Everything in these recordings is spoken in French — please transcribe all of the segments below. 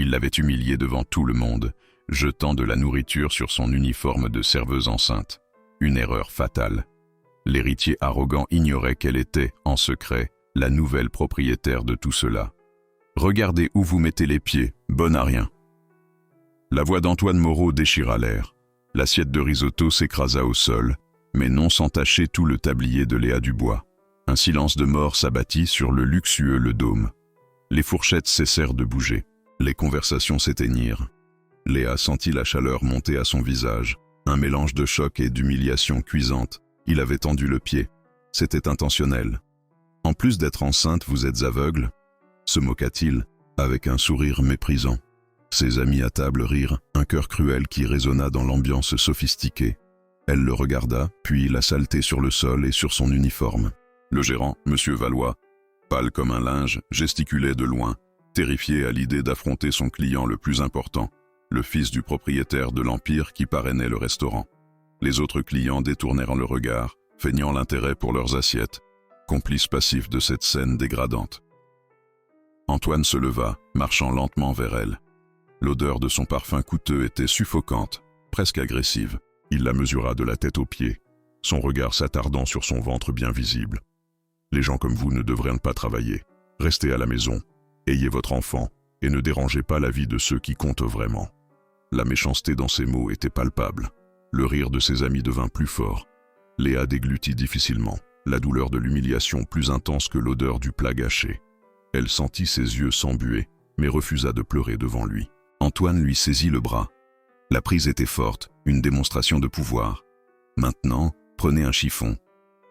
Il l'avait humiliée devant tout le monde, jetant de la nourriture sur son uniforme de serveuse enceinte. Une erreur fatale. L'héritier arrogant ignorait qu'elle était, en secret, la nouvelle propriétaire de tout cela. « Regardez où vous mettez les pieds, bonne à rien !» La voix d'Antoine Moreau déchira l'air. L'assiette de risotto s'écrasa au sol, mais non sans tacher tout le tablier de Léa Dubois. Un silence de mort s'abattit sur le luxueux Le Dôme. Les fourchettes cessèrent de bouger. Les conversations s'éteignirent. Léa sentit la chaleur monter à son visage, un mélange de choc et d'humiliation cuisante. Il avait tendu le pied. C'était intentionnel. « En plus d'être enceinte, vous êtes aveugle ?» se moqua-t-il, avec un sourire méprisant. Ses amis à table rirent, un cœur cruel qui résonna dans l'ambiance sophistiquée. Elle le regarda, puis la saleté sur le sol et sur son uniforme. Le gérant, M. Valois, pâle comme un linge, gesticulait de loin, terrifié à l'idée d'affronter son client le plus important, le fils du propriétaire de l'Empire qui parrainait le restaurant. Les autres clients détournèrent le regard, feignant l'intérêt pour leurs assiettes, complices passifs de cette scène dégradante. Antoine se leva, marchant lentement vers elle. L'odeur de son parfum coûteux était suffocante, presque agressive. Il la mesura de la tête aux pieds, son regard s'attardant sur son ventre bien visible. « Les gens comme vous ne devraient pas travailler. Restez à la maison, ayez votre enfant, et ne dérangez pas la vie de ceux qui comptent vraiment. » La méchanceté dans ses mots était palpable. Le rire de ses amis devint plus fort. Léa déglutit difficilement, la douleur de l'humiliation plus intense que l'odeur du plat gâché. Elle sentit ses yeux s'embuer, mais refusa de pleurer devant lui. Antoine lui saisit le bras. La prise était forte, une démonstration de pouvoir. « Maintenant, prenez un chiffon.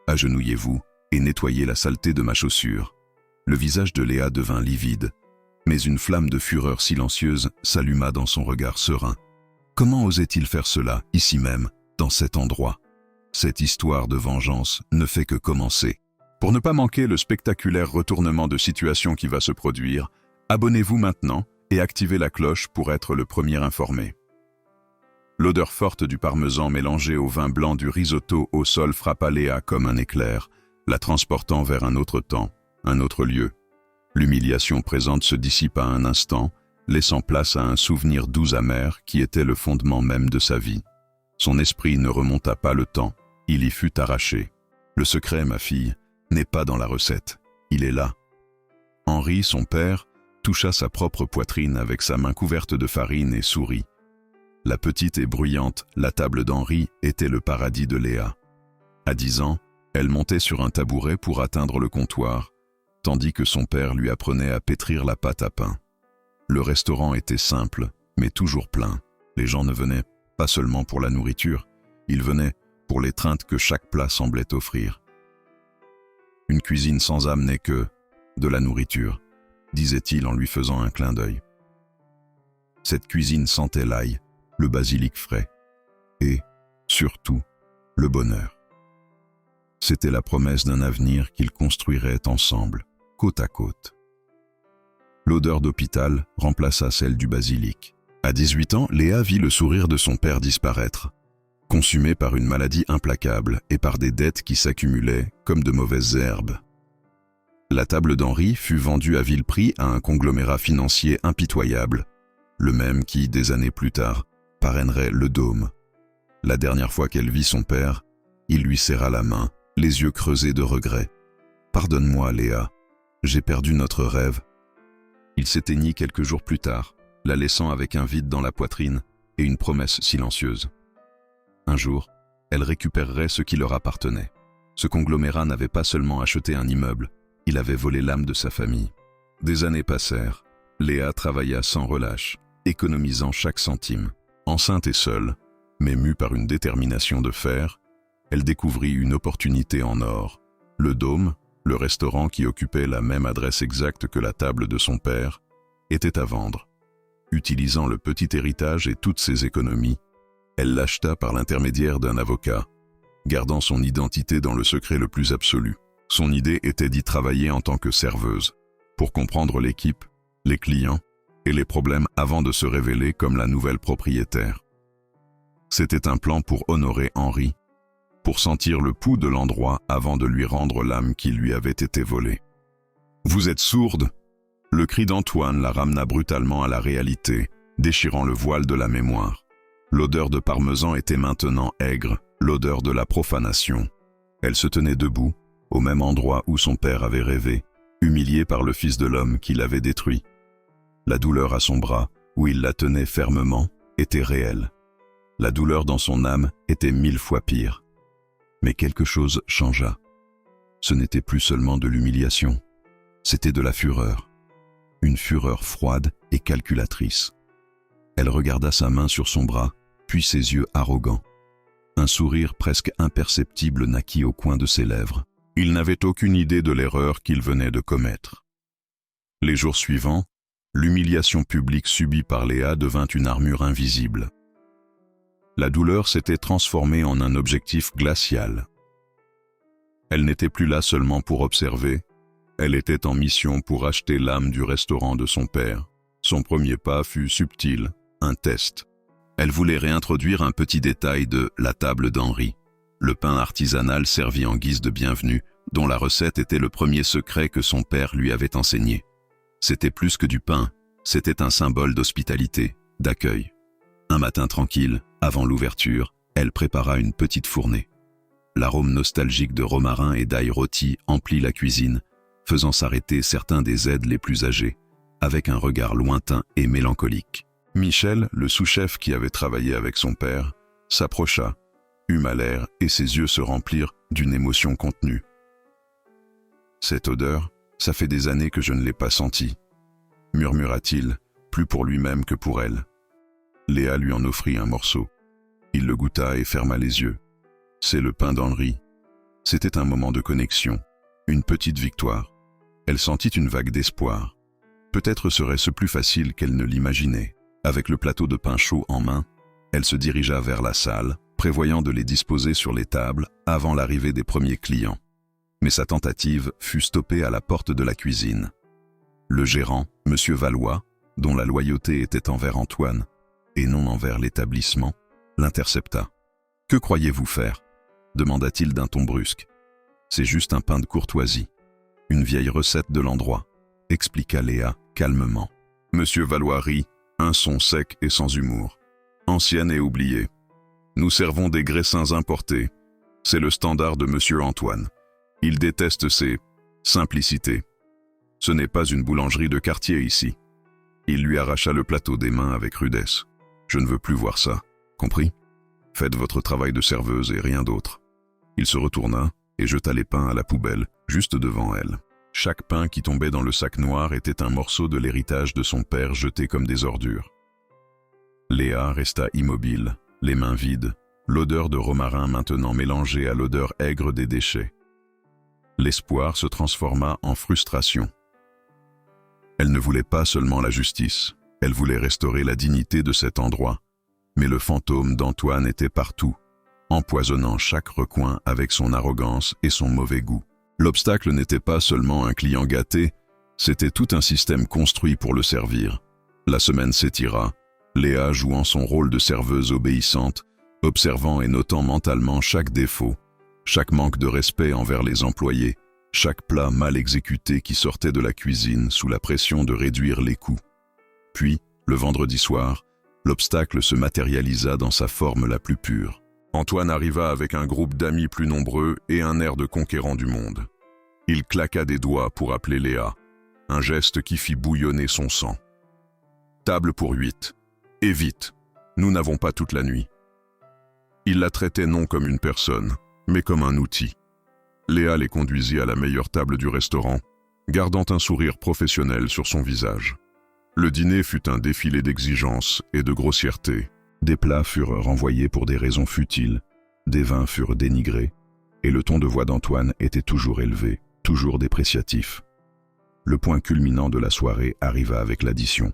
Agenouillez-vous et nettoyez la saleté de ma chaussure. » Le visage de Léa devint livide, mais une flamme de fureur silencieuse s'alluma dans son regard serein. Comment osait-il faire cela, ici même, dans cet endroit? Cette histoire de vengeance ne fait que commencer. Pour ne pas manquer le spectaculaire retournement de situation qui va se produire, abonnez-vous maintenant et activez la cloche pour être le premier informé. L'odeur forte du parmesan mélangé au vin blanc du risotto au sol frappa Léa comme un éclair, la transportant vers un autre temps, un autre lieu. L'humiliation présente se dissipa un instant, laissant place à un souvenir doux amer qui était le fondement même de sa vie. Son esprit ne remonta pas le temps, il y fut arraché. Le secret, ma fille, n'est pas dans la recette, il est là. Henri, son père, toucha sa propre poitrine avec sa main couverte de farine et sourit. La petite et bruyante, la table d'Henri, était le paradis de Léa. À 10 ans, elle montait sur un tabouret pour atteindre le comptoir, tandis que son père lui apprenait à pétrir la pâte à pain. Le restaurant était simple, mais toujours plein. Les gens ne venaient pas seulement pour la nourriture, ils venaient pour l'étreinte que chaque plat semblait offrir. Une cuisine sans âme n'est que de la nourriture, disait-il en lui faisant un clin d'œil. Cette cuisine sentait l'ail, le basilic frais, et, surtout, le bonheur. C'était la promesse d'un avenir qu'ils construiraient ensemble, côte à côte. L'odeur d'hôpital remplaça celle du basilic. À 18 ans, Léa vit le sourire de son père disparaître, consumé par une maladie implacable et par des dettes qui s'accumulaient comme de mauvaises herbes. La table d'Henri fut vendue à vil prix à un conglomérat financier impitoyable, le même qui, des années plus tard, parrainerait Le Dôme. La dernière fois qu'elle vit son père, il lui serra la main, les yeux creusés de regret. « Pardonne-moi, Léa, j'ai perdu notre rêve. » Il s'éteignit quelques jours plus tard, la laissant avec un vide dans la poitrine et une promesse silencieuse. Un jour, elle récupérerait ce qui leur appartenait. Ce conglomérat n'avait pas seulement acheté un immeuble, il avait volé l'âme de sa famille. Des années passèrent. Léa travailla sans relâche, économisant chaque centime. Enceinte et seule, mais mue par une détermination de fer, elle découvrit une opportunité en or. Le Dôme, le restaurant qui occupait la même adresse exacte que la table de son père, était à vendre. Utilisant le petit héritage et toutes ses économies, elle l'acheta par l'intermédiaire d'un avocat, gardant son identité dans le secret le plus absolu. Son idée était d'y travailler en tant que serveuse, pour comprendre l'équipe, les clients et les problèmes avant de se révéler comme la nouvelle propriétaire. C'était un plan pour honorer Henri, pour sentir le pouls de l'endroit avant de lui rendre l'âme qui lui avait été volée. « Vous êtes sourde ?» Le cri d'Antoine la ramena brutalement à la réalité, déchirant le voile de la mémoire. L'odeur de parmesan était maintenant aigre, l'odeur de la profanation. Elle se tenait debout, au même endroit où son père avait rêvé, humilié par le Fils de l'homme qui l'avait détruit. La douleur à son bras, où il la tenait fermement, était réelle. La douleur dans son âme était 1000 fois pire. Mais quelque chose changea. Ce n'était plus seulement de l'humiliation, c'était de la fureur. Une fureur froide et calculatrice. Elle regarda sa main sur son bras, puis ses yeux arrogants. Un sourire presque imperceptible naquit au coin de ses lèvres. Il n'avait aucune idée de l'erreur qu'il venait de commettre. Les jours suivants, l'humiliation publique subie par Léa devint une armure invisible. La douleur s'était transformée en un objectif glacial. Elle n'était plus là seulement pour observer, elle était en mission pour acheter l'âme du restaurant de son père. Son premier pas fut subtil, un test. Elle voulait réintroduire un petit détail de la table d'Henri, le pain artisanal servi en guise de bienvenue, dont la recette était le premier secret que son père lui avait enseigné. C'était plus que du pain, c'était un symbole d'hospitalité, d'accueil. Un matin tranquille, avant l'ouverture, elle prépara une petite fournée. L'arôme nostalgique de romarin et d'ail rôti emplit la cuisine, faisant s'arrêter certains des aides les plus âgés, avec un regard lointain et mélancolique. Michel, le sous-chef qui avait travaillé avec son père, s'approcha, eut l'air et ses yeux se remplirent d'une émotion contenue. « Cette odeur, ça fait des années que je ne l'ai pas sentie, » murmura-t-il, plus pour lui-même que pour elle. Léa lui en offrit un morceau. Il le goûta et ferma les yeux. C'est le pain d'Henri. C'était un moment de connexion, une petite victoire. Elle sentit une vague d'espoir. Peut-être serait-ce plus facile qu'elle ne l'imaginait. Avec le plateau de pain chaud en main, elle se dirigea vers la salle, prévoyant de les disposer sur les tables avant l'arrivée des premiers clients. Mais sa tentative fut stoppée à la porte de la cuisine. Le gérant, M. Valois, dont la loyauté était envers Antoine, et non envers l'établissement, l'intercepta. « Que croyez-vous faire » demanda-t-il d'un ton brusque. « C'est juste un pain de courtoisie, une vieille recette de l'endroit » expliqua Léa calmement. M. Valois rit, un son sec et sans humour. « Ancienne et oubliée. Nous servons des graissins importés. C'est le standard de M. Antoine. Il déteste ses simplicités. Ce n'est pas une boulangerie de quartier ici. » Il lui arracha le plateau des mains avec rudesse. « Je ne veux plus voir ça, compris ? Faites votre travail de serveuse et rien d'autre. » Il se retourna et jeta les pains à la poubelle, juste devant elle. Chaque pain qui tombait dans le sac noir était un morceau de l'héritage de son père jeté comme des ordures. Léa resta immobile, les mains vides, l'odeur de romarin maintenant mélangée à l'odeur aigre des déchets. L'espoir se transforma en frustration. Elle ne voulait pas seulement la justice, elle voulait restaurer la dignité de cet endroit. Mais le fantôme d'Antoine était partout, empoisonnant chaque recoin avec son arrogance et son mauvais goût. L'obstacle n'était pas seulement un client gâté, c'était tout un système construit pour le servir. La semaine s'étira, Léa jouant son rôle de serveuse obéissante, observant et notant mentalement chaque défaut, chaque manque de respect envers les employés, chaque plat mal exécuté qui sortait de la cuisine sous la pression de réduire les coûts. Puis, le vendredi soir, l'obstacle se matérialisa dans sa forme la plus pure. Antoine arriva avec un groupe d'amis plus nombreux et un air de conquérant du monde. Il claqua des doigts pour appeler Léa, un geste qui fit bouillonner son sang. « Table pour 8. Et vite, nous n'avons pas toute la nuit. » Il la traitait non comme une personne, mais comme un outil. Léa les conduisit à la meilleure table du restaurant, gardant un sourire professionnel sur son visage. Le dîner fut un défilé d'exigences et de grossièreté. Des plats furent renvoyés pour des raisons futiles, des vins furent dénigrés, et le ton de voix d'Antoine était toujours élevé, toujours dépréciatif. Le point culminant de la soirée arriva avec l'addition.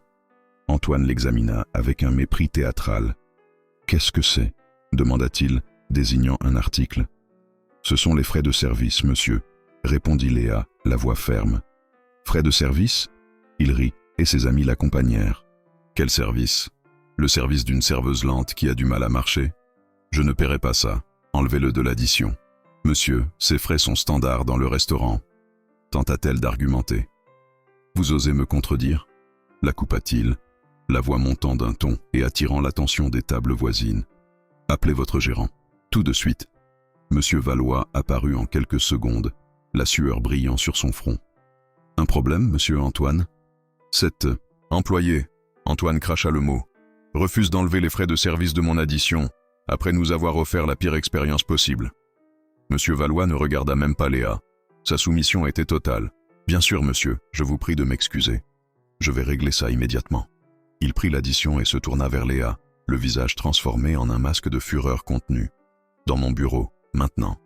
Antoine l'examina avec un mépris théâtral. « Qu'est-ce que c'est » demanda-t-il, désignant un article. « Ce sont les frais de service, monsieur » répondit Léa, la voix ferme. « Frais de service ?» Il rit, et ses amis l'accompagnèrent. « Quel service ? Le service d'une serveuse lente qui a du mal à marcher ? Je ne paierai pas ça, enlevez-le de l'addition. Monsieur, ces frais sont standards dans le restaurant. » Tenta-t-elle d'argumenter. Vous osez me contredire » la coupa-t-il, la voix montant d'un ton et attirant l'attention des tables voisines. « Appelez votre gérant. Tout de suite. » Monsieur Valois apparut en quelques secondes, la sueur brillant sur son front. « Un problème, monsieur Antoine ?» Cet employé, Antoine cracha le mot, refuse d'enlever les frais de service de mon addition, après nous avoir offert la pire expérience possible. Monsieur Valois ne regarda même pas Léa. Sa soumission était totale. « Bien sûr, monsieur, je vous prie de m'excuser. Je vais régler ça immédiatement. » Il prit l'addition et se tourna vers Léa, le visage transformé en un masque de fureur contenue. « Dans mon bureau, maintenant. »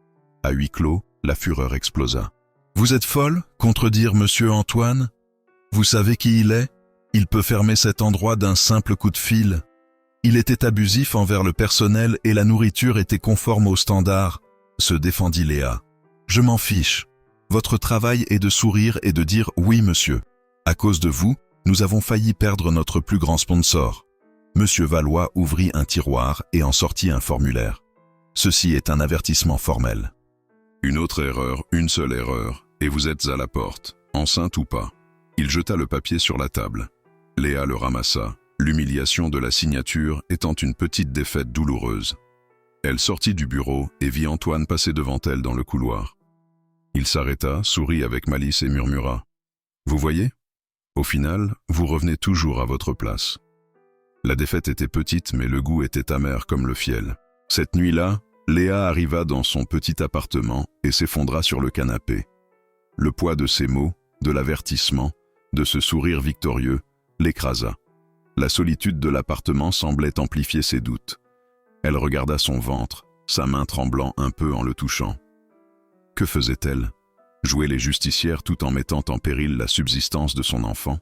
À huis clos, la fureur explosa. « Vous êtes folle, contredire monsieur Antoine ? Vous savez qui il est ? Il peut fermer cet endroit d'un simple coup de fil. Il était abusif envers le personnel et la nourriture était conforme aux standards, » se défendit Léa. « Je m'en fiche. Votre travail est de sourire et de dire « oui, monsieur ». À cause de vous, nous avons failli perdre notre plus grand sponsor. Monsieur Valois ouvrit un tiroir et en sortit un formulaire. Ceci est un avertissement formel. Une autre erreur, une seule erreur, et vous êtes à la porte, enceinte ou pas. Il jeta le papier sur la table. Léa le ramassa, l'humiliation de la signature étant une petite défaite douloureuse. Elle sortit du bureau et vit Antoine passer devant elle dans le couloir. Il s'arrêta, sourit avec malice et murmura « Vous voyez ? Au final, vous revenez toujours à votre place. » La défaite était petite, mais le goût était amer comme le fiel. Cette nuit-là, Léa arriva dans son petit appartement et s'effondra sur le canapé. Le poids de ces mots, de l'avertissement, de ce sourire victorieux, l'écrasa. La solitude de l'appartement semblait amplifier ses doutes. Elle regarda son ventre, sa main tremblant un peu en le touchant. Que faisait-elle ? Jouer les justicières tout en mettant en péril la subsistance de son enfant ?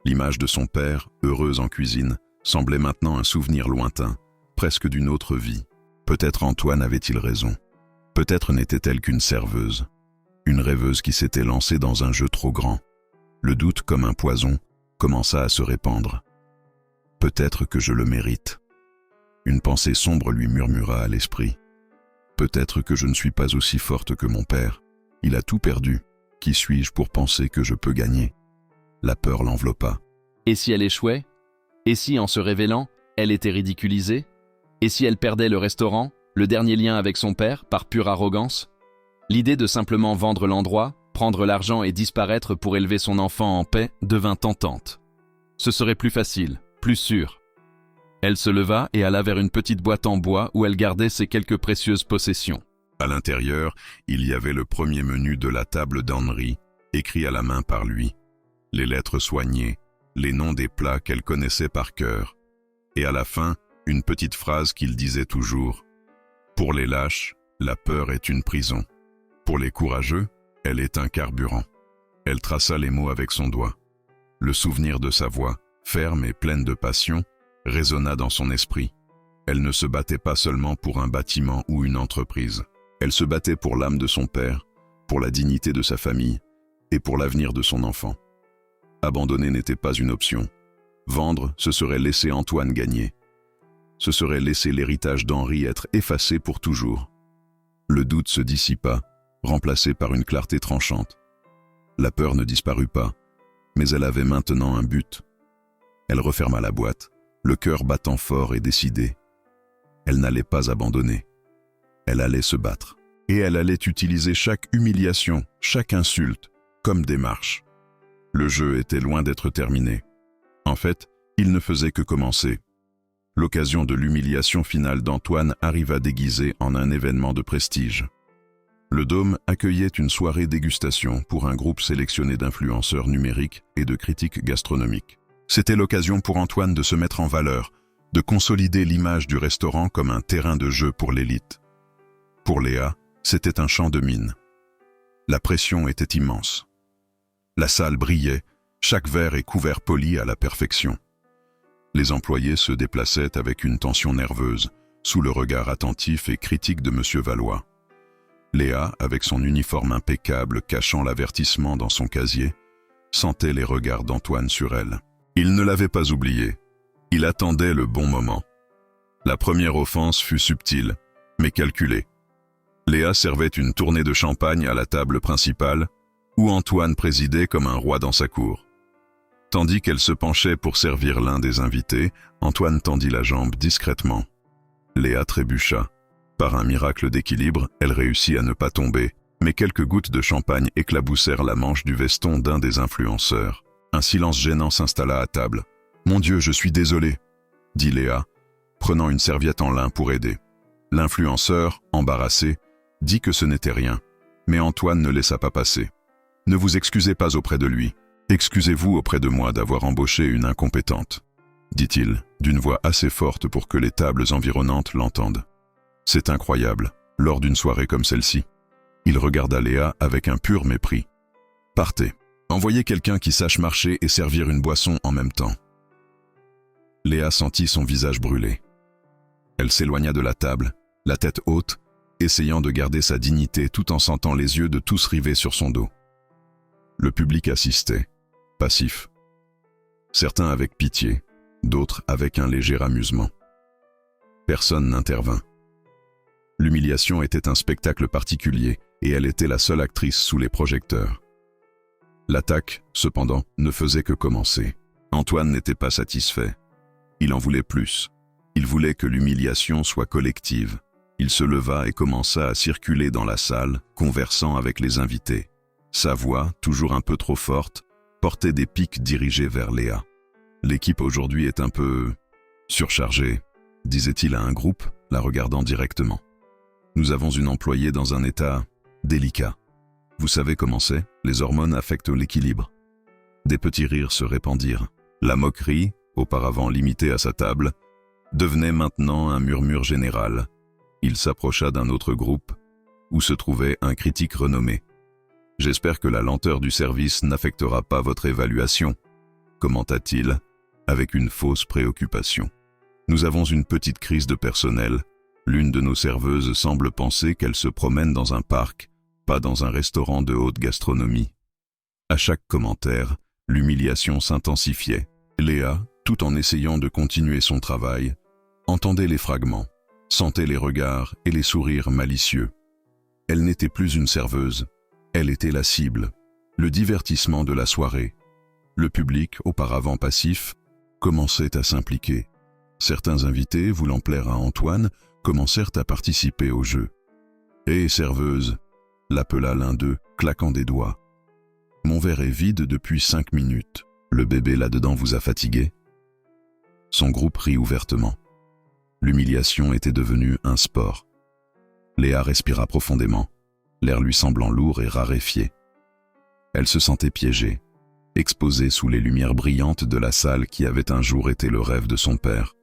L'image de son père, heureuse en cuisine, semblait maintenant un souvenir lointain, presque d'une autre vie. Peut-être Antoine avait-il raison. Peut-être n'était-elle qu'une serveuse. Une rêveuse qui s'était lancée dans un jeu trop grand. Le doute, comme un poison, commença à se répandre. Peut-être que je le mérite. Une pensée sombre lui murmura à l'esprit. Peut-être que je ne suis pas aussi forte que mon père. Il a tout perdu. Qui suis-je pour penser que je peux gagner ? La peur l'enveloppa. Et si elle échouait ? Et si, en se révélant, elle était ridiculisée ? Et si elle perdait le restaurant, le dernier lien avec son père, par pure arrogance ? L'idée de simplement vendre l'endroit, prendre l'argent et disparaître pour élever son enfant en paix devint tentante. Ce serait plus facile, plus sûr. Elle se leva et alla vers une petite boîte en bois où elle gardait ses quelques précieuses possessions. À l'intérieur, il y avait le premier menu de la table d'Henri, écrit à la main par lui. Les lettres soignées, les noms des plats qu'elle connaissait par cœur. Et à la fin, une petite phrase qu'il disait toujours. « Pour les lâches, la peur est une prison. Pour les courageux, elle est un carburant. » Elle traça les mots avec son doigt. Le souvenir de sa voix, ferme et pleine de passion, résonna dans son esprit. Elle ne se battait pas seulement pour un bâtiment ou une entreprise. Elle se battait pour l'âme de son père, pour la dignité de sa famille et pour l'avenir de son enfant. Abandonner n'était pas une option. Vendre, ce serait laisser Antoine gagner. Ce serait laisser l'héritage d'Henri être effacé pour toujours. Le doute se dissipa, remplacé par une clarté tranchante. La peur ne disparut pas, mais elle avait maintenant un but. Elle referma la boîte, le cœur battant fort et décidé. Elle n'allait pas abandonner. Elle allait se battre. Et elle allait utiliser chaque humiliation, chaque insulte, comme démarche. Le jeu était loin d'être terminé. En fait, il ne faisait que commencer. L'occasion de l'humiliation finale d'Antoine arriva déguisée en un événement de prestige. Le Dôme accueillait une soirée dégustation pour un groupe sélectionné d'influenceurs numériques et de critiques gastronomiques. C'était l'occasion pour Antoine de se mettre en valeur, de consolider l'image du restaurant comme un terrain de jeu pour l'élite. Pour Léa, c'était un champ de mines. La pression était immense. La salle brillait, chaque verre et couvert poli à la perfection. Les employés se déplaçaient avec une tension nerveuse, sous le regard attentif et critique de M. Valois. Léa, avec son uniforme impeccable cachant l'avertissement dans son casier, sentait les regards d'Antoine sur elle. Il ne l'avait pas oublié. Il attendait le bon moment. La première offense fut subtile, mais calculée. Léa servait une tournée de champagne à la table principale, où Antoine présidait comme un roi dans sa cour. Tandis qu'elle se penchait pour servir l'un des invités, Antoine tendit la jambe discrètement. Léa trébucha. Par un miracle d'équilibre, elle réussit à ne pas tomber, mais quelques gouttes de champagne éclaboussèrent la manche du veston d'un des influenceurs. Un silence gênant s'installa à table. « Mon Dieu, je suis désolé », dit Léa, prenant une serviette en lin pour aider. L'influenceur, embarrassé, dit que ce n'était rien, mais Antoine ne laissa pas passer. « Ne vous excusez pas auprès de lui. Excusez-vous auprès de moi d'avoir embauché une incompétente, » dit-il, d'une voix assez forte pour que les tables environnantes l'entendent. C'est incroyable, lors d'une soirée comme celle-ci. Il regarda Léa avec un pur mépris. « Partez. Envoyez quelqu'un qui sache marcher et servir une boisson en même temps. » Léa sentit son visage brûler. Elle s'éloigna de la table, la tête haute, essayant de garder sa dignité tout en sentant les yeux de tous rivés sur son dos. Le public assistait, passif. Certains avec pitié, d'autres avec un léger amusement. Personne n'intervint. L'humiliation était un spectacle particulier et elle était la seule actrice sous les projecteurs. L'attaque, cependant, ne faisait que commencer. Antoine n'était pas satisfait. Il en voulait plus. Il voulait que l'humiliation soit collective. Il se leva et commença à circuler dans la salle, conversant avec les invités. Sa voix, toujours un peu trop forte, portait des pics dirigés vers Léa. « L'équipe aujourd'hui est un peu surchargée », disait-il à un groupe, la regardant directement. « Nous avons une employée dans un état délicat. Vous savez comment c'est, les hormones affectent l'équilibre. » Des petits rires se répandirent. La moquerie, auparavant limitée à sa table, devenait maintenant un murmure général. Il s'approcha d'un autre groupe, où se trouvait un critique renommé. « J'espère que la lenteur du service n'affectera pas votre évaluation, » commenta-t-il, avec une fausse préoccupation. « Nous avons une petite crise de personnel. L'une de nos serveuses semble penser qu'elle se promène dans un parc, pas dans un restaurant de haute gastronomie. » À chaque commentaire, l'humiliation s'intensifiait. Léa, tout en essayant de continuer son travail, entendait les fragments, sentait les regards et les sourires malicieux. Elle n'était plus une serveuse, elle était la cible, le divertissement de la soirée. Le public, auparavant passif, commençait à s'impliquer. Certains invités, voulant plaire à Antoine, commencèrent à participer au jeu. « Hé, serveuse !» l'appela l'un d'eux, claquant des doigts. « Mon verre est vide depuis 5 minutes. Le bébé là-dedans vous a fatigué ?» Son groupe rit ouvertement. L'humiliation était devenue un sport. Léa respira profondément, l'air lui semblant lourd et raréfié. Elle se sentait piégée, exposée sous les lumières brillantes de la salle qui avait un jour été le rêve de son père.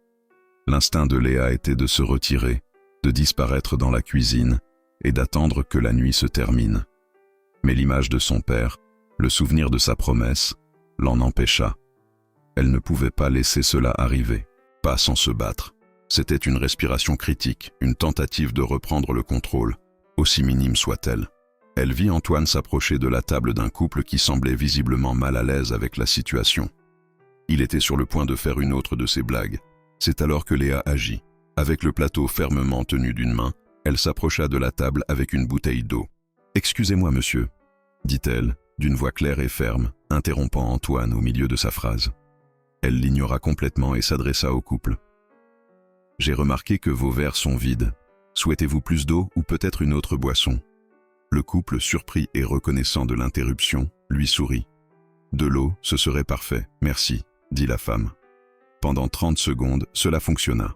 L'instinct de Léa était de se retirer, de disparaître dans la cuisine et d'attendre que la nuit se termine. Mais l'image de son père, le souvenir de sa promesse, l'en empêcha. Elle ne pouvait pas laisser cela arriver, pas sans se battre. C'était une respiration critique, une tentative de reprendre le contrôle, aussi minime soit-elle. Elle vit Antoine s'approcher de la table d'un couple qui semblait visiblement mal à l'aise avec la situation. Il était sur le point de faire une autre de ses blagues. C'est alors que Léa agit. Avec le plateau fermement tenu d'une main, elle s'approcha de la table avec une bouteille d'eau. « Excusez-moi, monsieur », dit-elle, d'une voix claire et ferme, interrompant Antoine au milieu de sa phrase. Elle l'ignora complètement et s'adressa au couple. « J'ai remarqué que vos verres sont vides. Souhaitez-vous plus d'eau ou peut-être une autre boisson ?» Le couple, surpris et reconnaissant de l'interruption, lui sourit. « De l'eau, ce serait parfait, merci », dit la femme. Pendant 30 secondes, cela fonctionna.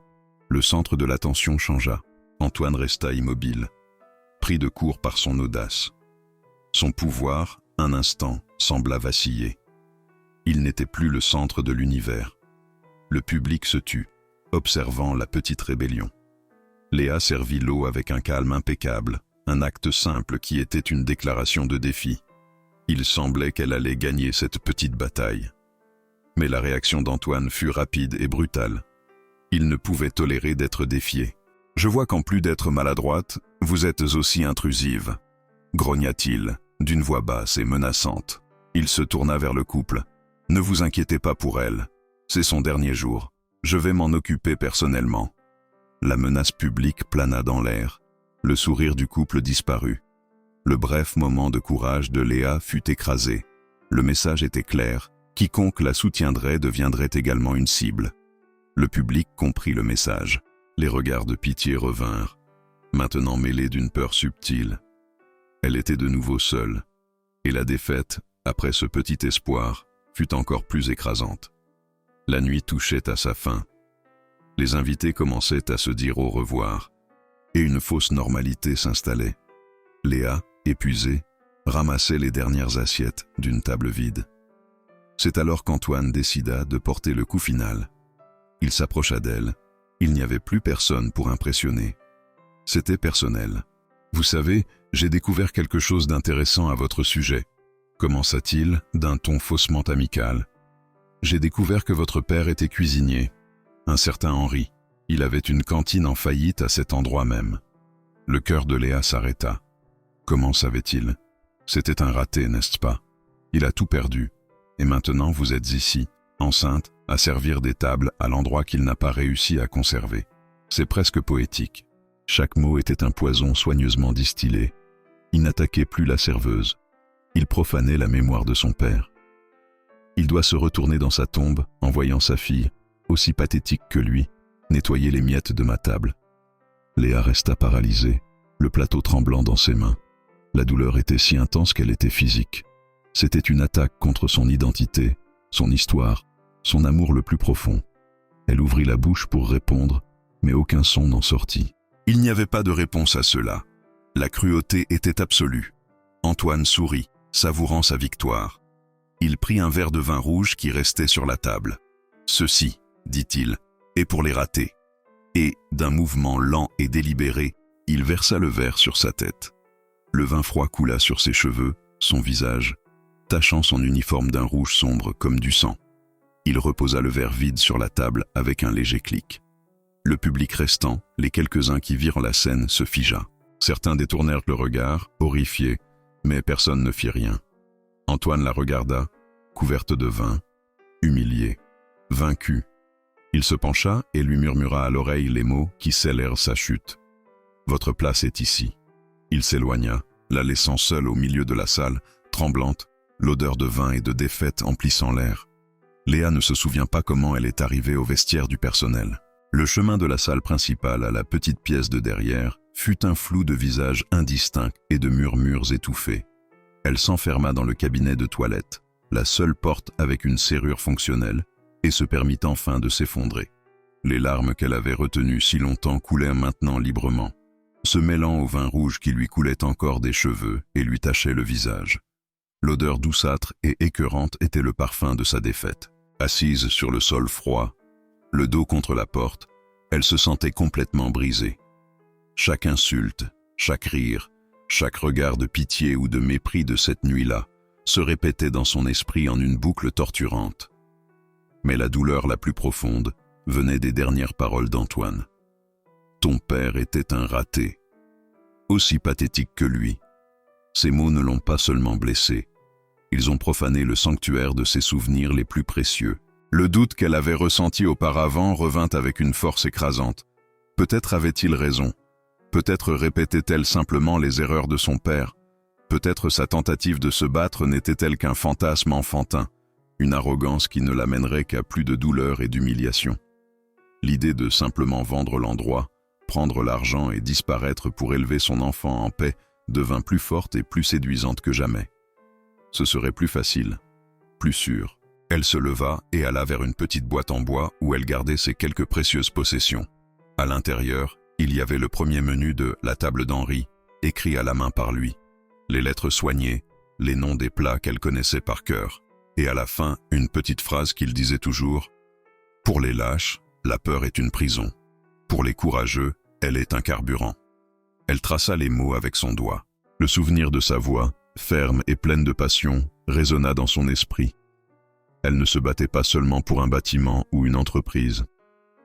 Le centre de l'attention changea. Antoine resta immobile, pris de court par son audace. Son pouvoir, un instant, sembla vaciller. Il n'était plus le centre de l'univers. Le public se tut, observant la petite rébellion. Léa servit l'eau avec un calme impeccable, un acte simple qui était une déclaration de défi. Il semblait qu'elle allait gagner cette petite bataille. Mais la réaction d'Antoine fut rapide et brutale. Il ne pouvait tolérer d'être défié. « Je vois qu'en plus d'être maladroite, vous êtes aussi intrusive », grogna-t-il, d'une voix basse et menaçante. Il se tourna vers le couple. « Ne vous inquiétez pas pour elle. C'est son dernier jour. Je vais m'en occuper personnellement. » La menace publique plana dans l'air. Le sourire du couple disparut. Le bref moment de courage de Léa fut écrasé. Le message était clair, quiconque la soutiendrait deviendrait également une cible. Le public comprit le message. Les regards de pitié revinrent, maintenant mêlés d'une peur subtile. Elle était de nouveau seule, et la défaite, après ce petit espoir, fut encore plus écrasante. La nuit touchait à sa fin. Les invités commençaient à se dire au revoir, et une fausse normalité s'installait. Léa, épuisée, ramassait les dernières assiettes d'une table vide. C'est alors qu'Antoine décida de porter le coup final. Il s'approcha d'elle. Il n'y avait plus personne pour impressionner. C'était personnel. « Vous savez, j'ai découvert quelque chose d'intéressant à votre sujet. » Commença-t-il d'un ton faussement amical. « J'ai découvert que votre père était cuisinier. Un certain Henri. Il avait une cantine en faillite à cet endroit même. » Le cœur de Léa s'arrêta. Comment savait-il? C'était un raté, n'est-ce pas? Il a tout perdu. Et maintenant vous êtes ici, enceinte, à servir des tables à l'endroit qu'il n'a pas réussi à conserver. C'est presque poétique. Chaque mot était un poison soigneusement distillé. Il n'attaquait plus la serveuse. Il profanait la mémoire de son père. Il doit se retourner dans sa tombe en voyant sa fille, aussi pathétique que lui, nettoyer les miettes de ma table. Léa resta paralysée, le plateau tremblant dans ses mains. La douleur était si intense qu'elle était physique. C'était une attaque contre son identité, son histoire, son amour le plus profond. Elle ouvrit la bouche pour répondre, mais aucun son n'en sortit. Il n'y avait pas de réponse à cela. La cruauté était absolue. Antoine sourit, savourant sa victoire. Il prit un verre de vin rouge qui restait sur la table. « Ceci, dit-il, est pour les ratés. » Et, d'un mouvement lent et délibéré, il versa le verre sur sa tête. Le vin froid coula sur ses cheveux, son visage, tachant son uniforme d'un rouge sombre comme du sang. Il reposa le verre vide sur la table avec un léger clic. Le public restant, les quelques-uns qui virent la scène, se figea. Certains détournèrent le regard, horrifiés, mais personne ne fit rien. Antoine la regarda, couverte de vin, humiliée, vaincue. Il se pencha et lui murmura à l'oreille les mots qui scellèrent sa chute. « Votre place est ici. » Il s'éloigna, la laissant seule au milieu de la salle, tremblante, l'odeur de vin et de défaite emplissant l'air. Léa ne se souvient pas comment elle est arrivée au vestiaire du personnel. Le chemin de la salle principale à la petite pièce de derrière fut un flou de visages indistincts et de murmures étouffés. Elle s'enferma dans le cabinet de toilette, la seule porte avec une serrure fonctionnelle, et se permit enfin de s'effondrer. Les larmes qu'elle avait retenues si longtemps coulaient maintenant librement, se mêlant au vin rouge qui lui coulait encore des cheveux et lui tachait le visage. L'odeur douceâtre et écœurante était le parfum de sa défaite. Assise sur le sol froid, le dos contre la porte, elle se sentait complètement brisée. Chaque insulte, chaque rire, chaque regard de pitié ou de mépris de cette nuit-là se répétait dans son esprit en une boucle torturante. Mais la douleur la plus profonde venait des dernières paroles d'Antoine. « Ton père était un raté, aussi pathétique que lui. » Ces mots ne l'ont pas seulement blessée, ils ont profané le sanctuaire de ses souvenirs les plus précieux. Le doute qu'elle avait ressenti auparavant revint avec une force écrasante. Peut-être avait-il raison. Peut-être répétait-elle simplement les erreurs de son père. Peut-être sa tentative de se battre n'était-elle qu'un fantasme enfantin, une arrogance qui ne l'amènerait qu'à plus de douleur et d'humiliation. L'idée de simplement vendre l'endroit, prendre l'argent et disparaître pour élever son enfant en paix devint plus forte et plus séduisante que jamais. Ce serait plus facile, plus sûr. Elle se leva et alla vers une petite boîte en bois où elle gardait ses quelques précieuses possessions. À l'intérieur, il y avait le premier menu de La table d'Henri, écrit à la main par lui, les lettres soignées, les noms des plats qu'elle connaissait par cœur, et à la fin, une petite phrase qu'il disait toujours « Pour les lâches, la peur est une prison. Pour les courageux, elle est un carburant. » Elle traça les mots avec son doigt. Le souvenir de sa voix, ferme et pleine de passion, résonna dans son esprit. Elle ne se battait pas seulement pour un bâtiment ou une entreprise.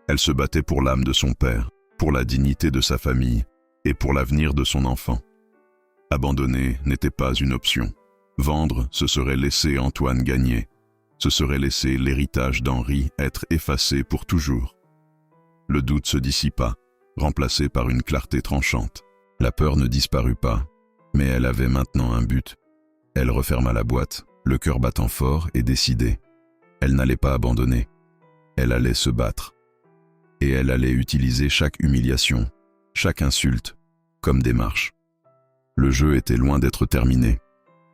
Elle se battait pour l'âme de son père, pour la dignité de sa famille et pour l'avenir de son enfant. Abandonner n'était pas une option. Vendre, ce serait laisser Antoine gagner. Ce serait laisser l'héritage d'Henri être effacé pour toujours. Le doute se dissipa, remplacé par une clarté tranchante. La peur ne disparut pas, Mais elle avait maintenant un but. Elle referma la boîte, le cœur battant fort et décidée. Elle n'allait pas abandonner. Elle allait se battre. Et elle allait utiliser chaque humiliation, chaque insulte, comme démarche. Le jeu était loin d'être terminé.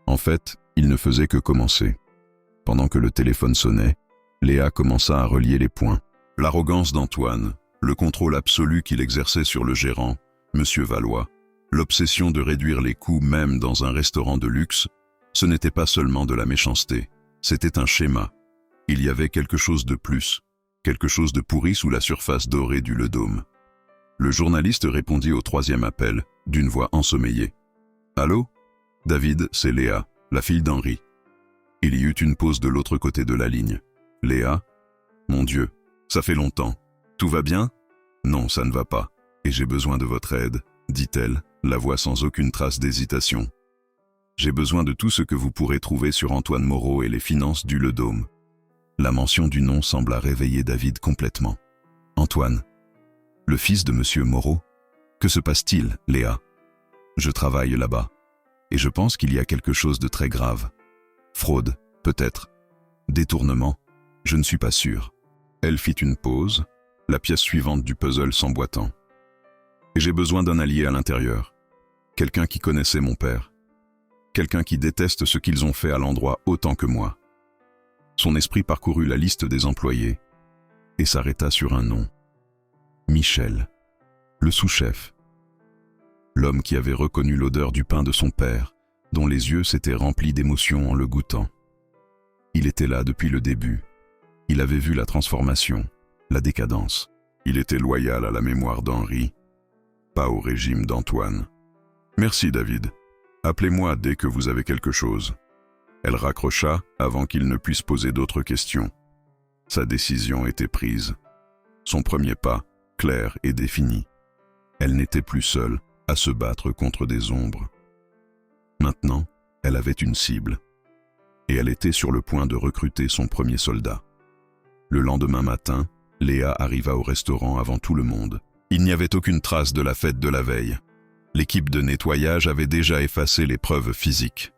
En fait, il ne faisait que commencer. Pendant que le téléphone sonnait, Léa commença à relier les points. L'arrogance d'Antoine, le contrôle absolu qu'il exerçait sur le gérant, Monsieur Valois, l'obsession de réduire les coûts même dans un restaurant de luxe, ce n'était pas seulement de la méchanceté, c'était un schéma. Il y avait quelque chose de plus, quelque chose de pourri sous la surface dorée du Ledôme. Le journaliste répondit au troisième appel, d'une voix ensommeillée. « Allô ? David, c'est Léa, la fille d'Henri. » Il y eut une pause de l'autre côté de la ligne. « Léa ? Mon Dieu, ça fait longtemps. Tout va bien ? Non, ça ne va pas. Et j'ai besoin de votre aide, dit-elle, la voix sans aucune trace d'hésitation. J'ai besoin de tout ce que vous pourrez trouver sur Antoine Moreau et les finances du Ledôme. La mention du nom sembla réveiller David complètement. Antoine, le fils de Monsieur Moreau ? Que se passe-t-il, Léa ? Je travaille là-bas, et je pense qu'il y a quelque chose de très grave. Fraude, peut-être. Détournement, je ne suis pas sûr. Elle fit une pause, la pièce suivante du puzzle s'emboîtant. Et j'ai besoin d'un allié à l'intérieur. Quelqu'un qui connaissait mon père. Quelqu'un qui déteste ce qu'ils ont fait à l'endroit autant que moi. Son esprit parcourut la liste des employés et s'arrêta sur un nom. Michel, le sous-chef. L'homme qui avait reconnu l'odeur du pain de son père, dont les yeux s'étaient remplis d'émotion en le goûtant. Il était là depuis le début. Il avait vu la transformation, la décadence. Il était loyal à la mémoire d'Henri, pas au régime d'Antoine. Merci David. Appelez-moi dès que vous avez quelque chose. Elle raccrocha avant qu'il ne puisse poser d'autres questions. Sa décision était prise. Son premier pas, clair et défini. Elle n'était plus seule à se battre contre des ombres. Maintenant, elle avait une cible. Et elle était sur le point de recruter son premier soldat. Le lendemain matin, Léa arriva au restaurant avant tout le monde. Il n'y avait aucune trace de la fête de la veille. L'équipe de nettoyage avait déjà effacé les preuves physiques.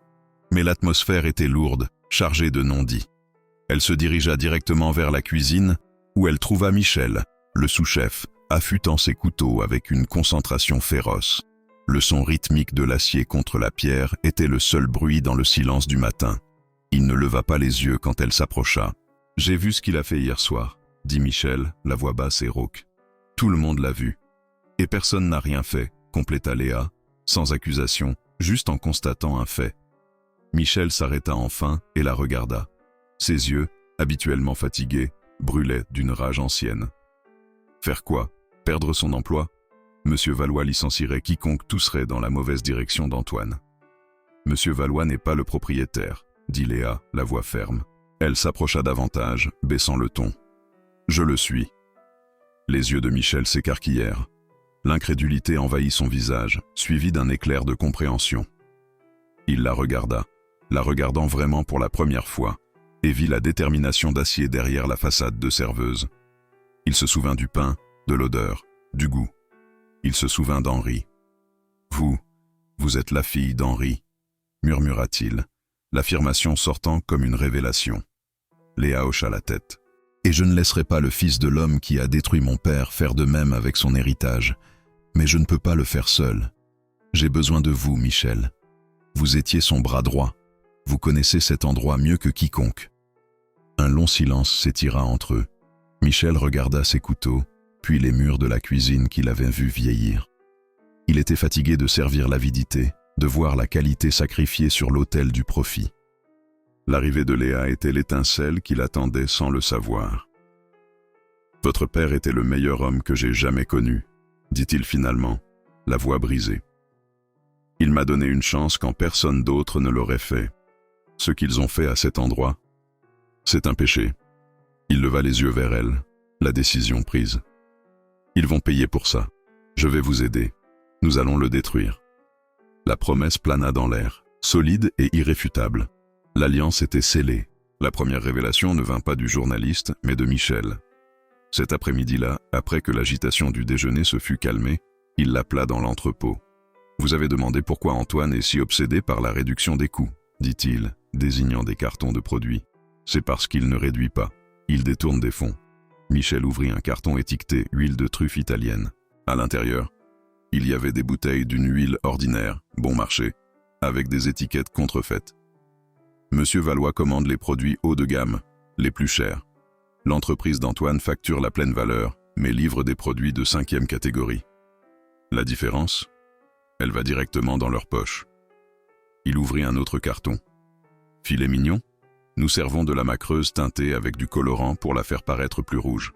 Mais l'atmosphère était lourde, chargée de non-dits. Elle se dirigea directement vers la cuisine, où elle trouva Michel, le sous-chef, affûtant ses couteaux avec une concentration féroce. Le son rythmique de l'acier contre la pierre était le seul bruit dans le silence du matin. Il ne leva pas les yeux quand elle s'approcha. « J'ai vu ce qu'il a fait hier soir », dit Michel, la voix basse et rauque. « Tout le monde l'a vu. Et personne n'a rien fait », compléta Léa, sans accusation, juste en constatant un fait. Michel s'arrêta enfin et la regarda. Ses yeux, habituellement fatigués, brûlaient d'une rage ancienne. Faire quoi ? Perdre son emploi ? Monsieur Valois licencierait quiconque tousserait dans la mauvaise direction d'Antoine. Monsieur Valois n'est pas le propriétaire, dit Léa, la voix ferme. Elle s'approcha davantage, baissant le ton. Je le suis. Les yeux de Michel s'écarquillèrent. L'incrédulité envahit son visage, suivi d'un éclair de compréhension. Il la regarda, la regardant vraiment pour la première fois, et vit la détermination d'acier derrière la façade de serveuse. Il se souvint du pain, de l'odeur, du goût. Il se souvint d'Henri. « Vous êtes la fille d'Henri », murmura-t-il, l'affirmation sortant comme une révélation. Léa hocha la tête. « Et je ne laisserai pas le fils de l'homme qui a détruit mon père faire de même avec son héritage. Mais je ne peux pas le faire seul. J'ai besoin de vous, Michel. Vous étiez son bras droit. Vous connaissez cet endroit mieux que quiconque. » Un long silence s'étira entre eux. Michel regarda ses couteaux, puis les murs de la cuisine qu'il avait vu vieillir. Il était fatigué de servir l'avidité, de voir la qualité sacrifiée sur l'autel du profit. L'arrivée de Léa était l'étincelle qu'il attendait sans le savoir. « Votre père était le meilleur homme que j'ai jamais connu, » dit-il finalement, la voix brisée. « Il m'a donné une chance quand personne d'autre ne l'aurait fait. Ce qu'ils ont fait à cet endroit, c'est un péché. » Il leva les yeux vers elle, la décision prise. « Ils vont payer pour ça. Je vais vous aider. Nous allons le détruire. » La promesse plana dans l'air, solide et irréfutable. L'alliance était scellée. La première révélation ne vint pas du journaliste, mais de Michel. Cet après-midi-là, après que l'agitation du déjeuner se fut calmée, il l'appela dans l'entrepôt. Vous avez demandé pourquoi Antoine est si obsédé par la réduction des coûts, dit-il, désignant des cartons de produits. C'est parce qu'il ne réduit pas, il détourne des fonds. Michel ouvrit un carton étiqueté huile de truffe italienne. À l'intérieur, il y avait des bouteilles d'une huile ordinaire, bon marché, avec des étiquettes contrefaites. Monsieur Valois commande les produits haut de gamme, les plus chers. L'entreprise d'Antoine facture la pleine valeur, mais livre des produits de 5e catégorie. La différence ? Elle va directement dans leur poche. Il ouvrit un autre carton. Filet mignon ? Nous servons de la macreuse teintée avec du colorant pour la faire paraître plus rouge.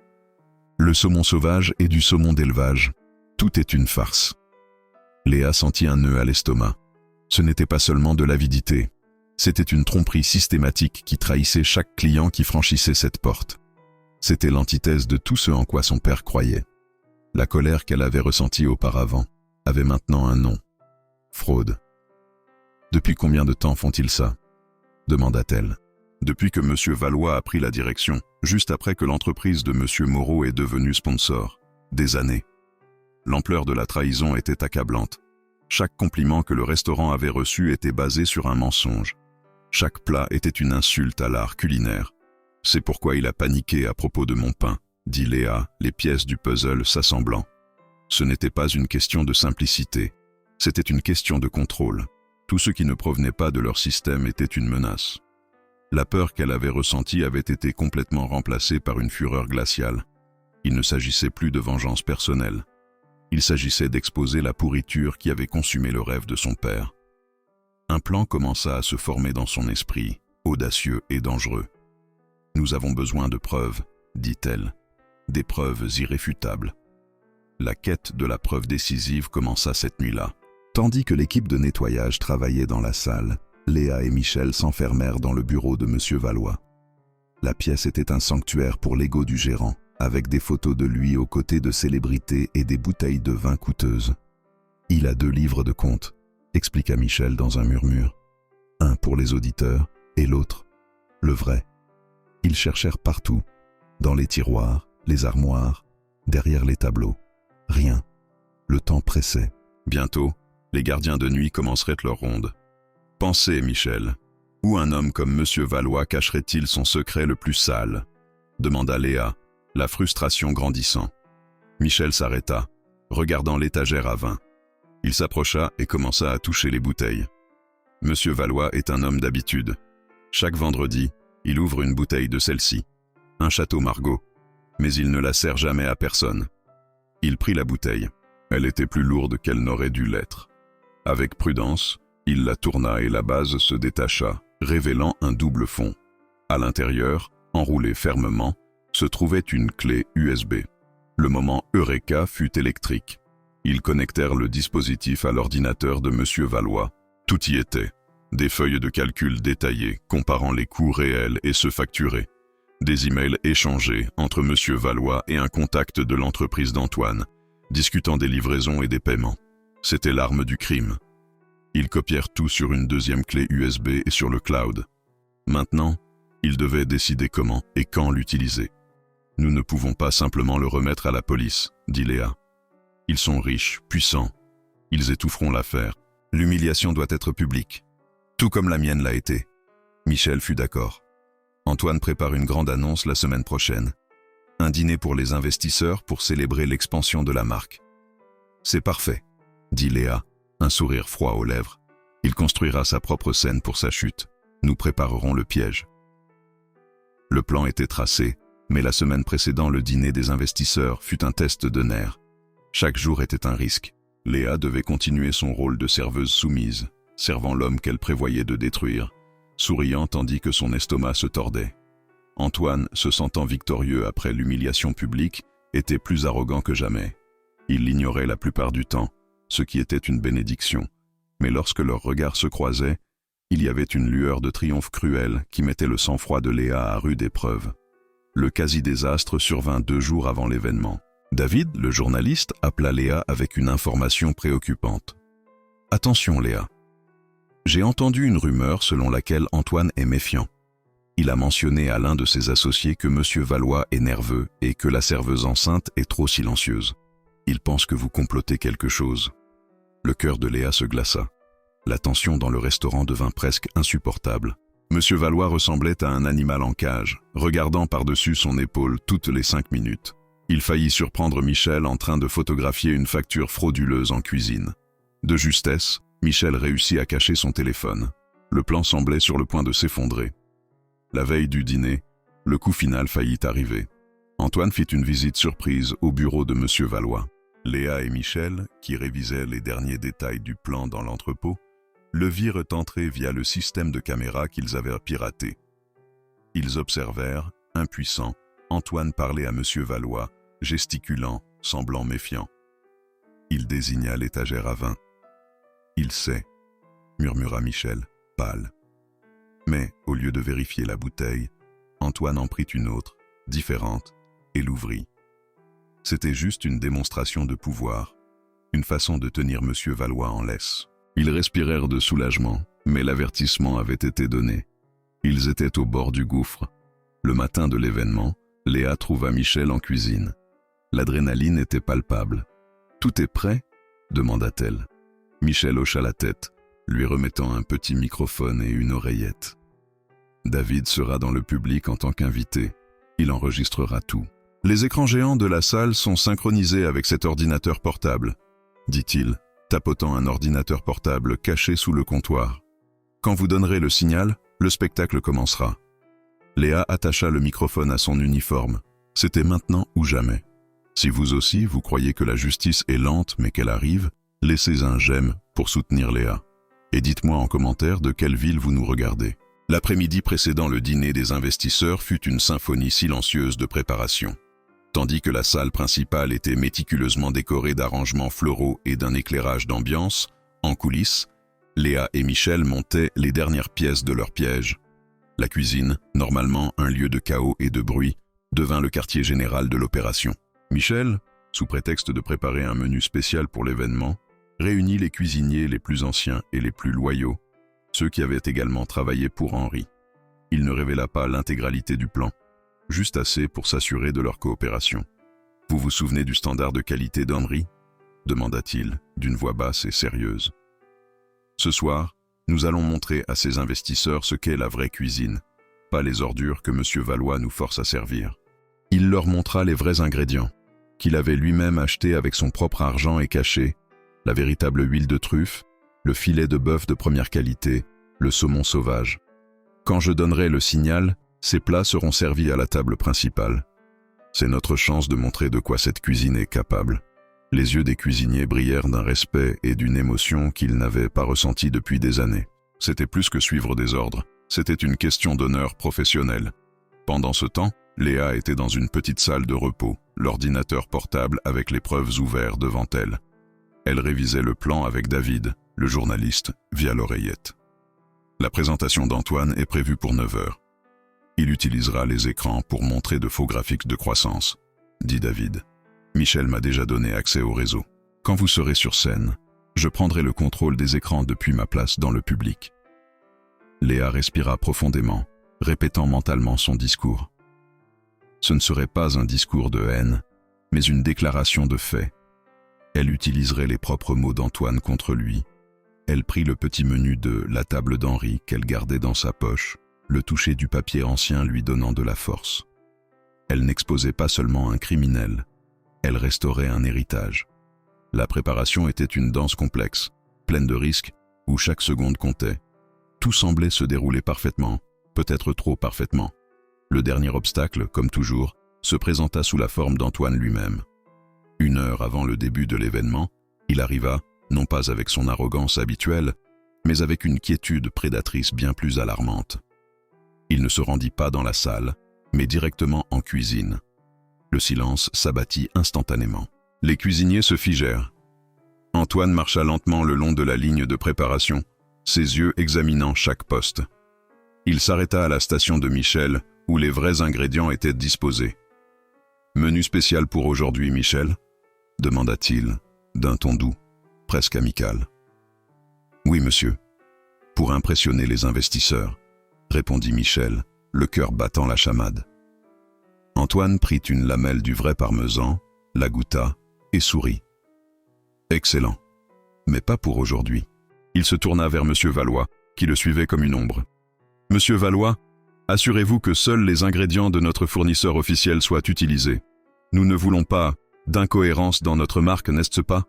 Le saumon sauvage et du saumon d'élevage. Tout est une farce. Léa sentit un nœud à l'estomac. Ce n'était pas seulement de l'avidité. C'était une tromperie systématique qui trahissait chaque client qui franchissait cette porte. C'était l'antithèse de tout ce en quoi son père croyait. La colère qu'elle avait ressentie auparavant avait maintenant un nom. Fraude. Depuis combien de temps font-ils ça ? Demanda-t-elle. Depuis que M. Valois a pris la direction, juste après que l'entreprise de M. Moreau est devenue sponsor. Des années. L'ampleur de la trahison était accablante. Chaque compliment que le restaurant avait reçu était basé sur un mensonge. Chaque plat était une insulte à l'art culinaire. C'est pourquoi il a paniqué à propos de mon pain, dit Léa, les pièces du puzzle s'assemblant. Ce n'était pas une question de simplicité, c'était une question de contrôle. Tout ce qui ne provenait pas de leur système était une menace. La peur qu'elle avait ressentie avait été complètement remplacée par une fureur glaciale. Il ne s'agissait plus de vengeance personnelle. Il s'agissait d'exposer la pourriture qui avait consumé le rêve de son père. Un plan commença à se former dans son esprit, audacieux et dangereux. « Nous avons besoin de preuves, dit-elle, des preuves irréfutables. » La quête de la preuve décisive commença cette nuit-là. Tandis que l'équipe de nettoyage travaillait dans la salle, Léa et Michel s'enfermèrent dans le bureau de M. Valois. La pièce était un sanctuaire pour l'ego du gérant, avec des photos de lui aux côtés de célébrités et des bouteilles de vin coûteuses. « Il a 2 livres de compte », expliqua Michel dans un murmure. Un pour les auditeurs et l'autre, le vrai. Ils cherchèrent partout, dans les tiroirs, les armoires, derrière les tableaux. Rien. Le temps pressait. Bientôt, les gardiens de nuit commenceraient leur ronde. Pensez, Michel, où un homme comme M. Valois cacherait-il son secret le plus sale ? Demanda Léa, la frustration grandissant. Michel s'arrêta, regardant l'étagère à vin. Il s'approcha et commença à toucher les bouteilles. M. Valois est un homme d'habitude. Chaque vendredi, il ouvre une bouteille de celle-ci, un château Margaux, mais il ne la sert jamais à personne. Il prit la bouteille. Elle était plus lourde qu'elle n'aurait dû l'être. Avec prudence, il la tourna et la base se détacha, révélant un double fond. À l'intérieur, enroulée fermement, se trouvait une clé USB. Le moment Eureka fut électrique. Ils connectèrent le dispositif à l'ordinateur de M. Valois. Tout y était. Des feuilles de calcul détaillées, comparant les coûts réels et ceux facturés. Des emails échangés entre M. Valois et un contact de l'entreprise d'Antoine, discutant des livraisons et des paiements. C'était l'arme du crime. Ils copièrent tout sur une 2e clé USB et sur le cloud. Maintenant, ils devaient décider comment et quand l'utiliser. « Nous ne pouvons pas simplement le remettre à la police, » dit Léa. « Ils sont riches, puissants. Ils étoufferont l'affaire. L'humiliation doit être publique. Tout comme la mienne l'a été. » Michel fut d'accord. Antoine prépare une grande annonce la semaine prochaine. Un dîner pour les investisseurs pour célébrer l'expansion de la marque. « C'est parfait, » dit Léa, un sourire froid aux lèvres. « Il construira sa propre scène pour sa chute. Nous préparerons le piège. » Le plan était tracé, mais la semaine précédant le dîner des investisseurs fut un test de nerfs. Chaque jour était un risque. Léa devait continuer son rôle de serveuse soumise, servant l'homme qu'elle prévoyait de détruire, souriant tandis que son estomac se tordait. Antoine, se sentant victorieux après l'humiliation publique, était plus arrogant que jamais. Il l'ignorait la plupart du temps, ce qui était une bénédiction. Mais lorsque leurs regards se croisaient, il y avait une lueur de triomphe cruelle qui mettait le sang-froid de Léa à rude épreuve. Le quasi-désastre survint 2 jours avant l'événement. David, le journaliste, appela Léa avec une information préoccupante. « Attention, Léa. J'ai entendu une rumeur selon laquelle Antoine est méfiant. Il a mentionné à l'un de ses associés que M. Valois est nerveux et que la serveuse enceinte est trop silencieuse. Il pense que vous complotez quelque chose. » Le cœur de Léa se glaça. La tension dans le restaurant devint presque insupportable. Monsieur Valois ressemblait à un animal en cage, regardant par-dessus son épaule toutes les 5 minutes. Il faillit surprendre Michel en train de photographier une facture frauduleuse en cuisine. De justesse, Michel réussit à cacher son téléphone. Le plan semblait sur le point de s'effondrer. La veille du dîner, le coup final faillit arriver. Antoine fit une visite surprise au bureau de Monsieur Valois. Léa et Michel, qui révisaient les derniers détails du plan dans l'entrepôt, le virent entrer via le système de caméra qu'ils avaient piraté. Ils observèrent, impuissants, Antoine parler à Monsieur Valois, gesticulant, semblant méfiant. Il désigna l'étagère à vin. « Il sait », murmura Michel, pâle. Mais, au lieu de vérifier la bouteille, Antoine en prit une autre, différente, et l'ouvrit. C'était juste une démonstration de pouvoir, une façon de tenir Monsieur Valois en laisse. Ils respirèrent de soulagement, mais l'avertissement avait été donné. Ils étaient au bord du gouffre. Le matin de l'événement, Léa trouva Michel en cuisine. L'adrénaline était palpable. « Tout est prêt ?» demanda-t-elle. Michel hocha la tête, lui remettant un petit microphone et une oreillette. « David sera dans le public en tant qu'invité. Il enregistrera tout. Les écrans géants de la salle sont synchronisés avec cet ordinateur portable, dit-il, tapotant un ordinateur portable caché sous le comptoir. Quand vous donnerez le signal, le spectacle commencera. Léa attacha le microphone à son uniforme. C'était maintenant ou jamais. Si vous aussi, vous croyez que la justice est lente mais qu'elle arrive, laissez un j'aime pour soutenir Léa. Et dites-moi en commentaire de quelle ville vous nous regardez. L'après-midi précédant le dîner des investisseurs fut une symphonie silencieuse de préparation. Tandis que la salle principale était méticuleusement décorée d'arrangements floraux et d'un éclairage d'ambiance, en coulisses, Léa et Michel montaient les dernières pièces de leur piège. La cuisine, normalement un lieu de chaos et de bruit, devint le quartier général de l'opération. Michel, sous prétexte de préparer un menu spécial pour l'événement, réunit les cuisiniers les plus anciens et les plus loyaux, ceux qui avaient également travaillé pour Henri. Il ne révéla pas l'intégralité du plan, juste assez pour s'assurer de leur coopération. « Vous vous souvenez du standard de qualité d'Henri » demanda-t-il, d'une voix basse et sérieuse. « Ce soir, nous allons montrer à ces investisseurs ce qu'est la vraie cuisine, pas les ordures que Monsieur Valois nous force à servir. » Il leur montra les vrais ingrédients, qu'il avait lui-même achetés avec son propre argent et cachés, la véritable huile de truffe, le filet de bœuf de première qualité, le saumon sauvage. Quand je donnerai le signal, ces plats seront servis à la table principale. C'est notre chance de montrer de quoi cette cuisine est capable. Les yeux des cuisiniers brillèrent d'un respect et d'une émotion qu'ils n'avaient pas ressentis depuis des années. C'était plus que suivre des ordres, c'était une question d'honneur professionnel. Pendant ce temps, Léa était dans une petite salle de repos, l'ordinateur portable avec les preuves ouvertes devant elle. Elle révisait le plan avec David, le journaliste, via l'oreillette. La présentation d'Antoine est prévue pour 9 heures. Il utilisera les écrans pour montrer de faux graphiques de croissance, dit David. Michel m'a déjà donné accès au réseau. Quand vous serez sur scène, je prendrai le contrôle des écrans depuis ma place dans le public. Léa respira profondément, répétant mentalement son discours. Ce ne serait pas un discours de haine, mais une déclaration de fait. Elle utiliserait les propres mots d'Antoine contre lui. Elle prit le petit menu de la table d'Henri qu'elle gardait dans sa poche, le toucher du papier ancien lui donnant de la force. Elle n'exposait pas seulement un criminel, elle restaurait un héritage. La préparation était une danse complexe, pleine de risques, où chaque seconde comptait. Tout semblait se dérouler parfaitement, peut-être trop parfaitement. Le dernier obstacle, comme toujours, se présenta sous la forme d'Antoine lui-même. 1 heure avant le début de l'événement, il arriva, non pas avec son arrogance habituelle, mais avec une quiétude prédatrice bien plus alarmante. Il ne se rendit pas dans la salle, mais directement en cuisine. Le silence s'abattit instantanément. Les cuisiniers se figèrent. Antoine marcha lentement le long de la ligne de préparation, ses yeux examinant chaque poste. Il s'arrêta à la station de Michel, où les vrais ingrédients étaient disposés. « Menu spécial pour aujourd'hui, Michel ?» demanda-t-il, d'un ton doux, presque amical. « Oui, monsieur. Pour impressionner les investisseurs, » répondit Michel, le cœur battant la chamade. Antoine prit une lamelle du vrai parmesan, la goûta et sourit. « Excellent. Mais pas pour aujourd'hui. Il se tourna vers M. Valois, qui le suivait comme une ombre. « Monsieur Valois, assurez-vous que seuls les ingrédients de notre fournisseur officiel soient utilisés. Nous ne voulons pas d'incohérence dans notre marque, n'est-ce pas ?»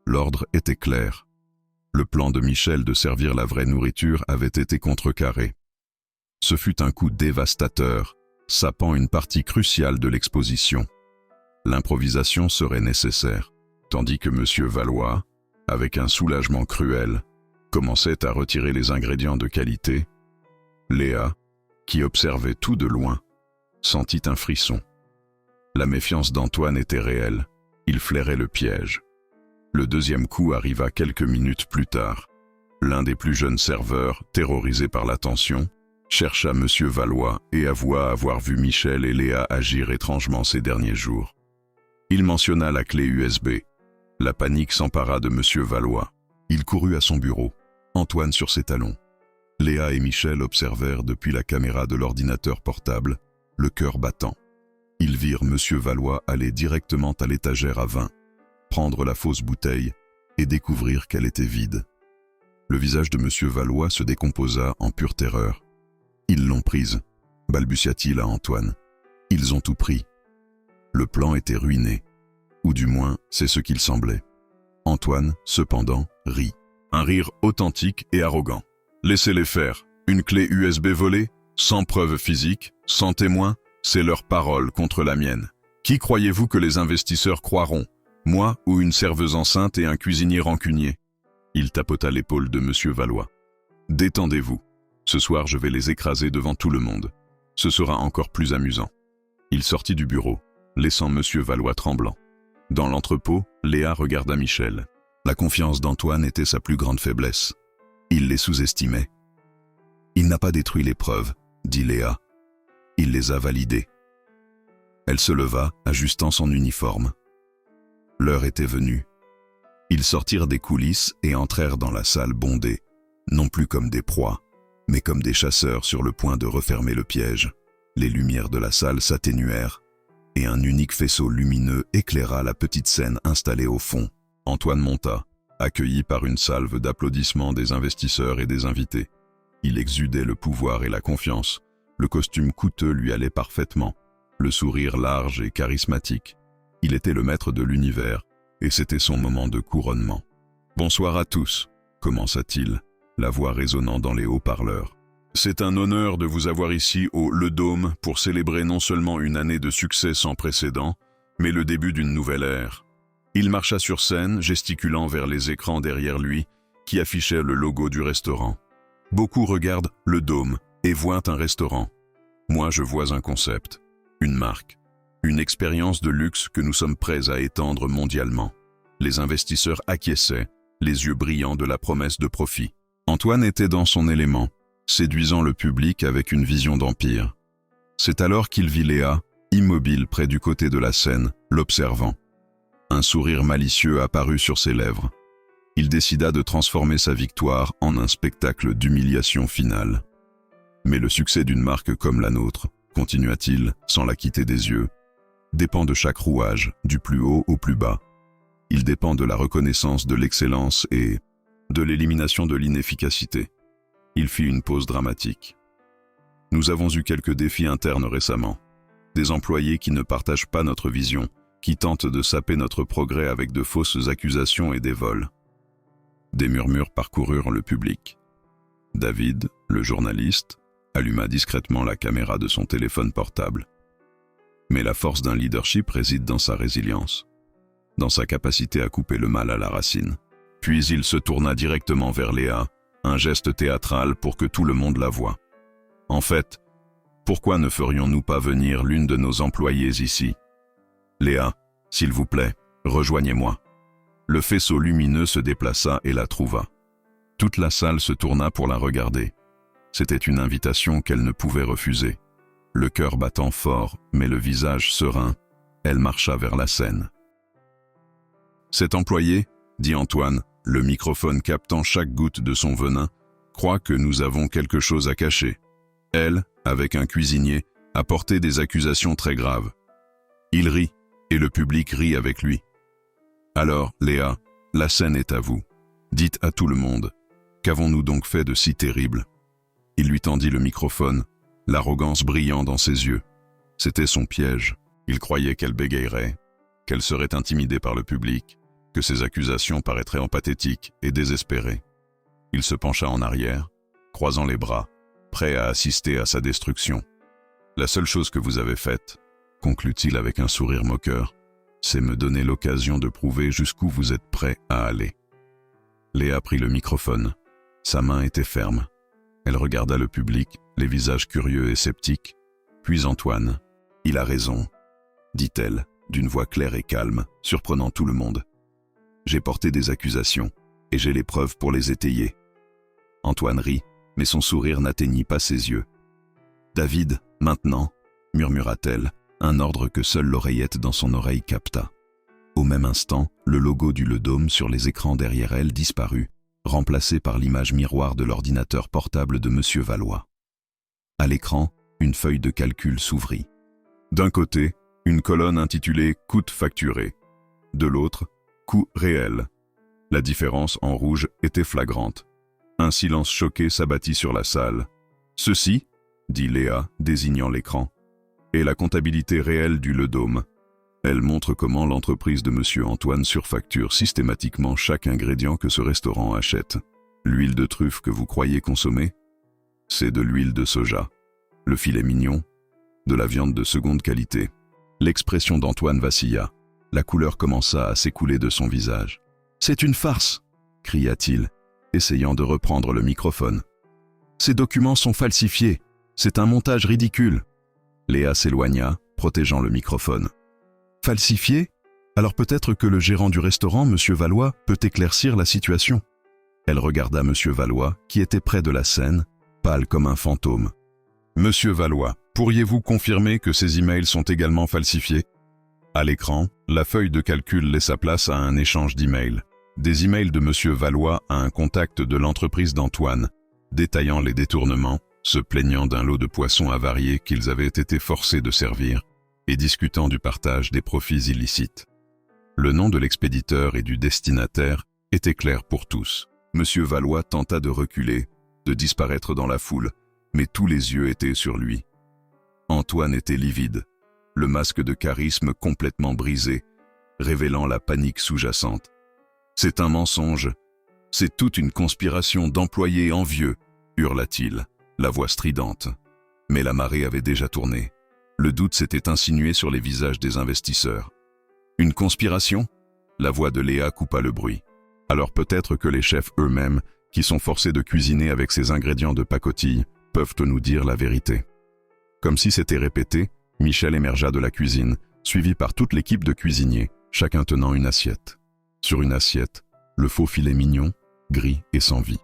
L'ordre était clair. Le plan de Michel de servir la vraie nourriture avait été contrecarré. Ce fut un coup dévastateur, sapant une partie cruciale de l'exposition. L'improvisation serait nécessaire, tandis que M. Valois, avec un soulagement cruel, commençait à retirer les ingrédients de qualité. Léa, qui observait tout de loin, sentit un frisson. La méfiance d'Antoine était réelle, il flairait le piège. Le deuxième coup arriva quelques minutes plus tard. L'un des plus jeunes serveurs, terrorisé par la tension, chercha M. Valois et avoua avoir vu Michel et Léa agir étrangement ces derniers jours. Il mentionna la clé USB. La panique s'empara de M. Valois. Il courut à son bureau, Antoine sur ses talons. Léa et Michel observèrent depuis la caméra de l'ordinateur portable, le cœur battant. Ils virent M. Valois aller directement à l'étagère à vin, prendre la fausse bouteille et découvrir qu'elle était vide. Le visage de M. Valois se décomposa en pure terreur. « Ils l'ont prise », balbutia-t-il à Antoine. « Ils ont tout pris. » Le plan était ruiné, ou du moins c'est ce qu'il semblait. Antoine, cependant, rit. Un rire authentique et arrogant. « Laissez-les faire. Une clé USB volée, sans preuve physique, sans témoin, c'est leur parole contre la mienne. Qui croyez-vous que les investisseurs croiront? Moi ou une serveuse enceinte et un cuisinier rancunier ?» Il tapota l'épaule de M. Valois. « Détendez-vous. Ce soir, je vais les écraser devant tout le monde. Ce sera encore plus amusant. » Il sortit du bureau, laissant M. Valois tremblant. Dans l'entrepôt, Léa regarda Michel. La confiance d'Antoine était sa plus grande faiblesse. Il les sous-estimait. « Il n'a pas détruit les preuves, » dit Léa. « Il les a validées. » Elle se leva, ajustant son uniforme. L'heure était venue. Ils sortirent des coulisses et entrèrent dans la salle bondée, non plus comme des proies, mais comme des chasseurs sur le point de refermer le piège. Les lumières de la salle s'atténuèrent, et un unique faisceau lumineux éclaira la petite scène installée au fond. Antoine monta, accueilli par une salve d'applaudissements des investisseurs et des invités. Il exudait le pouvoir et la confiance. Le costume coûteux lui allait parfaitement, le sourire large et charismatique. Il était le maître de l'univers, et c'était son moment de couronnement. « Bonsoir à tous », commença-t-il, la voix résonnant dans les haut-parleurs. « C'est un honneur de vous avoir ici au Le Dôme pour célébrer non seulement une année de succès sans précédent, mais le début d'une nouvelle ère. » Il marcha sur scène, gesticulant vers les écrans derrière lui, qui affichaient le logo du restaurant. Beaucoup regardent Le Dôme et voient un restaurant. Moi, je vois un concept, une marque. Une expérience de luxe que nous sommes prêts à étendre mondialement. Les investisseurs acquiesçaient, les yeux brillants de la promesse de profit. Antoine était dans son élément, séduisant le public avec une vision d'empire. C'est alors qu'il vit Léa, immobile près du côté de la scène, l'observant. Un sourire malicieux apparut sur ses lèvres. Il décida de transformer sa victoire en un spectacle d'humiliation finale. Mais le succès d'une marque comme la nôtre, continua-t-il, sans la quitter des yeux, dépend de chaque rouage, du plus haut au plus bas. Il dépend de la reconnaissance de l'excellence et de l'élimination de l'inefficacité. Il fit une pause dramatique. Nous avons eu quelques défis internes récemment. Des employés qui ne partagent pas notre vision, qui tentent de saper notre progrès avec de fausses accusations et des vols. Des murmures parcoururent le public. David, le journaliste, alluma discrètement la caméra de son téléphone portable. Mais la force d'un leadership réside dans sa résilience, dans sa capacité à couper le mal à la racine. Puis il se tourna directement vers Léa, un geste théâtral pour que tout le monde la voie. « En fait, pourquoi ne ferions-nous pas venir l'une de nos employées ici ? Léa, s'il vous plaît, rejoignez-moi. » Le faisceau lumineux se déplaça et la trouva. Toute la salle se tourna pour la regarder. C'était une invitation qu'elle ne pouvait refuser. Le cœur battant fort, mais le visage serein, elle marcha vers la scène. « Cet employé, » dit Antoine, le microphone captant chaque goutte de son venin, « croit que nous avons quelque chose à cacher. Elle, avec un cuisinier, a porté des accusations très graves. » Il rit, et le public rit avec lui. « Alors, Léa, la scène est à vous. Dites à tout le monde, qu'avons-nous donc fait de si terrible ?» Il lui tendit le microphone, l'arrogance brillant dans ses yeux. C'était son piège. Il croyait qu'elle bégayerait, qu'elle serait intimidée par le public, que ses accusations paraîtraient empathétiques et désespérées. Il se pencha en arrière, croisant les bras, prêt à assister à sa destruction. « La seule chose que vous avez faite, conclut-il avec un sourire moqueur, c'est me donner l'occasion de prouver jusqu'où vous êtes prêt à aller. » Léa prit le microphone. Sa main était ferme. Elle regarda le public, les visages curieux et sceptiques. Puis Antoine. « Il a raison, » dit-elle, d'une voix claire et calme, surprenant tout le monde. « J'ai porté des accusations, et j'ai les preuves pour les étayer. » Antoine rit, mais son sourire n'atteignit pas ses yeux. « David, maintenant, » murmura-t-elle, un ordre que seule l'oreillette dans son oreille capta. Au même instant, le logo du Ledôme sur les écrans derrière elle disparut, remplacé par l'image miroir de l'ordinateur portable de Monsieur Valois. À l'écran, une feuille de calcul s'ouvrit. D'un côté, une colonne intitulée « Coûts facturés ». De l'autre, « Coûts réels ». La différence en rouge était flagrante. Un silence choqué s'abattit sur la salle. « Ceci, » dit Léa, désignant l'écran, « est la comptabilité réelle du Ledôme. Elle montre comment l'entreprise de Monsieur Antoine surfacture systématiquement chaque ingrédient que ce restaurant achète. L'huile de truffe que vous croyez consommer, c'est de l'huile de soja. Le filet mignon, de la viande de seconde qualité. » L'expression d'Antoine vacilla. La couleur commença à s'écouler de son visage. « C'est une farce !» cria-t-il, essayant de reprendre le microphone. « Ces documents sont falsifiés. C'est un montage ridicule. » Léa s'éloigna, protégeant le microphone. « Falsifiés ? Alors peut-être que le gérant du restaurant, Monsieur Valois, peut éclaircir la situation. » Elle regarda Monsieur Valois, qui était près de la scène, pâle comme un fantôme. « Monsieur Valois, pourriez-vous confirmer que ces emails sont également falsifiés ?» À l'écran, la feuille de calcul laissa place à un échange d'emails. Des emails de Monsieur Valois à un contact de l'entreprise d'Antoine, détaillant les détournements, se plaignant d'un lot de poissons avariés qu'ils avaient été forcés de servir, et discutant du partage des profits illicites. Le nom de l'expéditeur et du destinataire était clair pour tous. Monsieur Valois tenta de reculer, de disparaître dans la foule, mais tous les yeux étaient sur lui. Antoine était livide, le masque de charisme complètement brisé, révélant la panique sous-jacente. « C'est un mensonge, c'est toute une conspiration d'employés envieux !» hurla-t-il, la voix stridente. Mais la marée avait déjà tourné. Le doute s'était insinué sur les visages des investisseurs. « Une conspiration ?» La voix de Léa coupa le bruit. « Alors peut-être que les chefs eux-mêmes, qui sont forcés de cuisiner avec ces ingrédients de pacotille, peuvent nous dire la vérité. » Comme si c'était répété, Michel émergea de la cuisine, suivi par toute l'équipe de cuisiniers, chacun tenant une assiette. Sur une assiette, le faux filet mignon, gris et sans vie.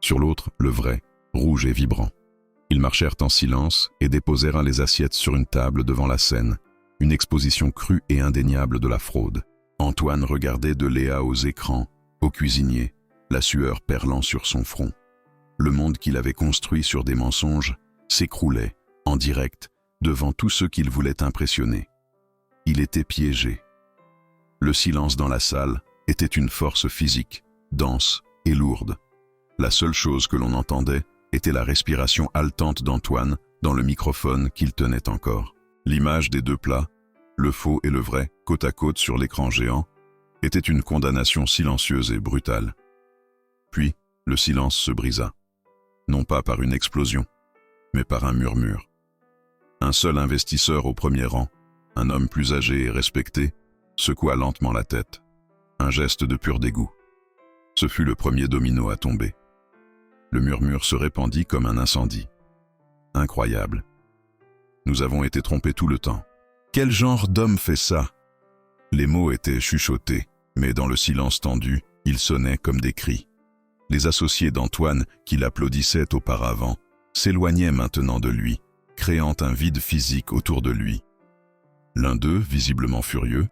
Sur l'autre, le vrai, rouge et vibrant. Ils marchèrent en silence et déposèrent les assiettes sur une table devant la scène, une exposition crue et indéniable de la fraude. Antoine regardait de Léa aux écrans, au cuisinier, la sueur perlant sur son front. Le monde qu'il avait construit sur des mensonges s'écroulait, en direct, devant tous ceux qu'il voulait impressionner. Il était piégé. Le silence dans la salle était une force physique, dense et lourde. La seule chose que l'on entendait était la respiration haletante d'Antoine dans le microphone qu'il tenait encore. L'image des deux plats, le faux et le vrai, côte à côte sur l'écran géant, était une condamnation silencieuse et brutale. Puis, le silence se brisa. Non pas par une explosion, mais par un murmure. Un seul investisseur au premier rang, un homme plus âgé et respecté, secoua lentement la tête. Un geste de pur dégoût. Ce fut le premier domino à tomber. Le murmure se répandit comme un incendie. Incroyable. Nous avons été trompés tout le temps. Quel genre d'homme fait ça? Les mots étaient chuchotés, mais dans le silence tendu, ils sonnaient comme des cris. Les associés d'Antoine, qui l'applaudissaient auparavant, s'éloignaient maintenant de lui, créant un vide physique autour de lui. L'un d'eux, visiblement furieux,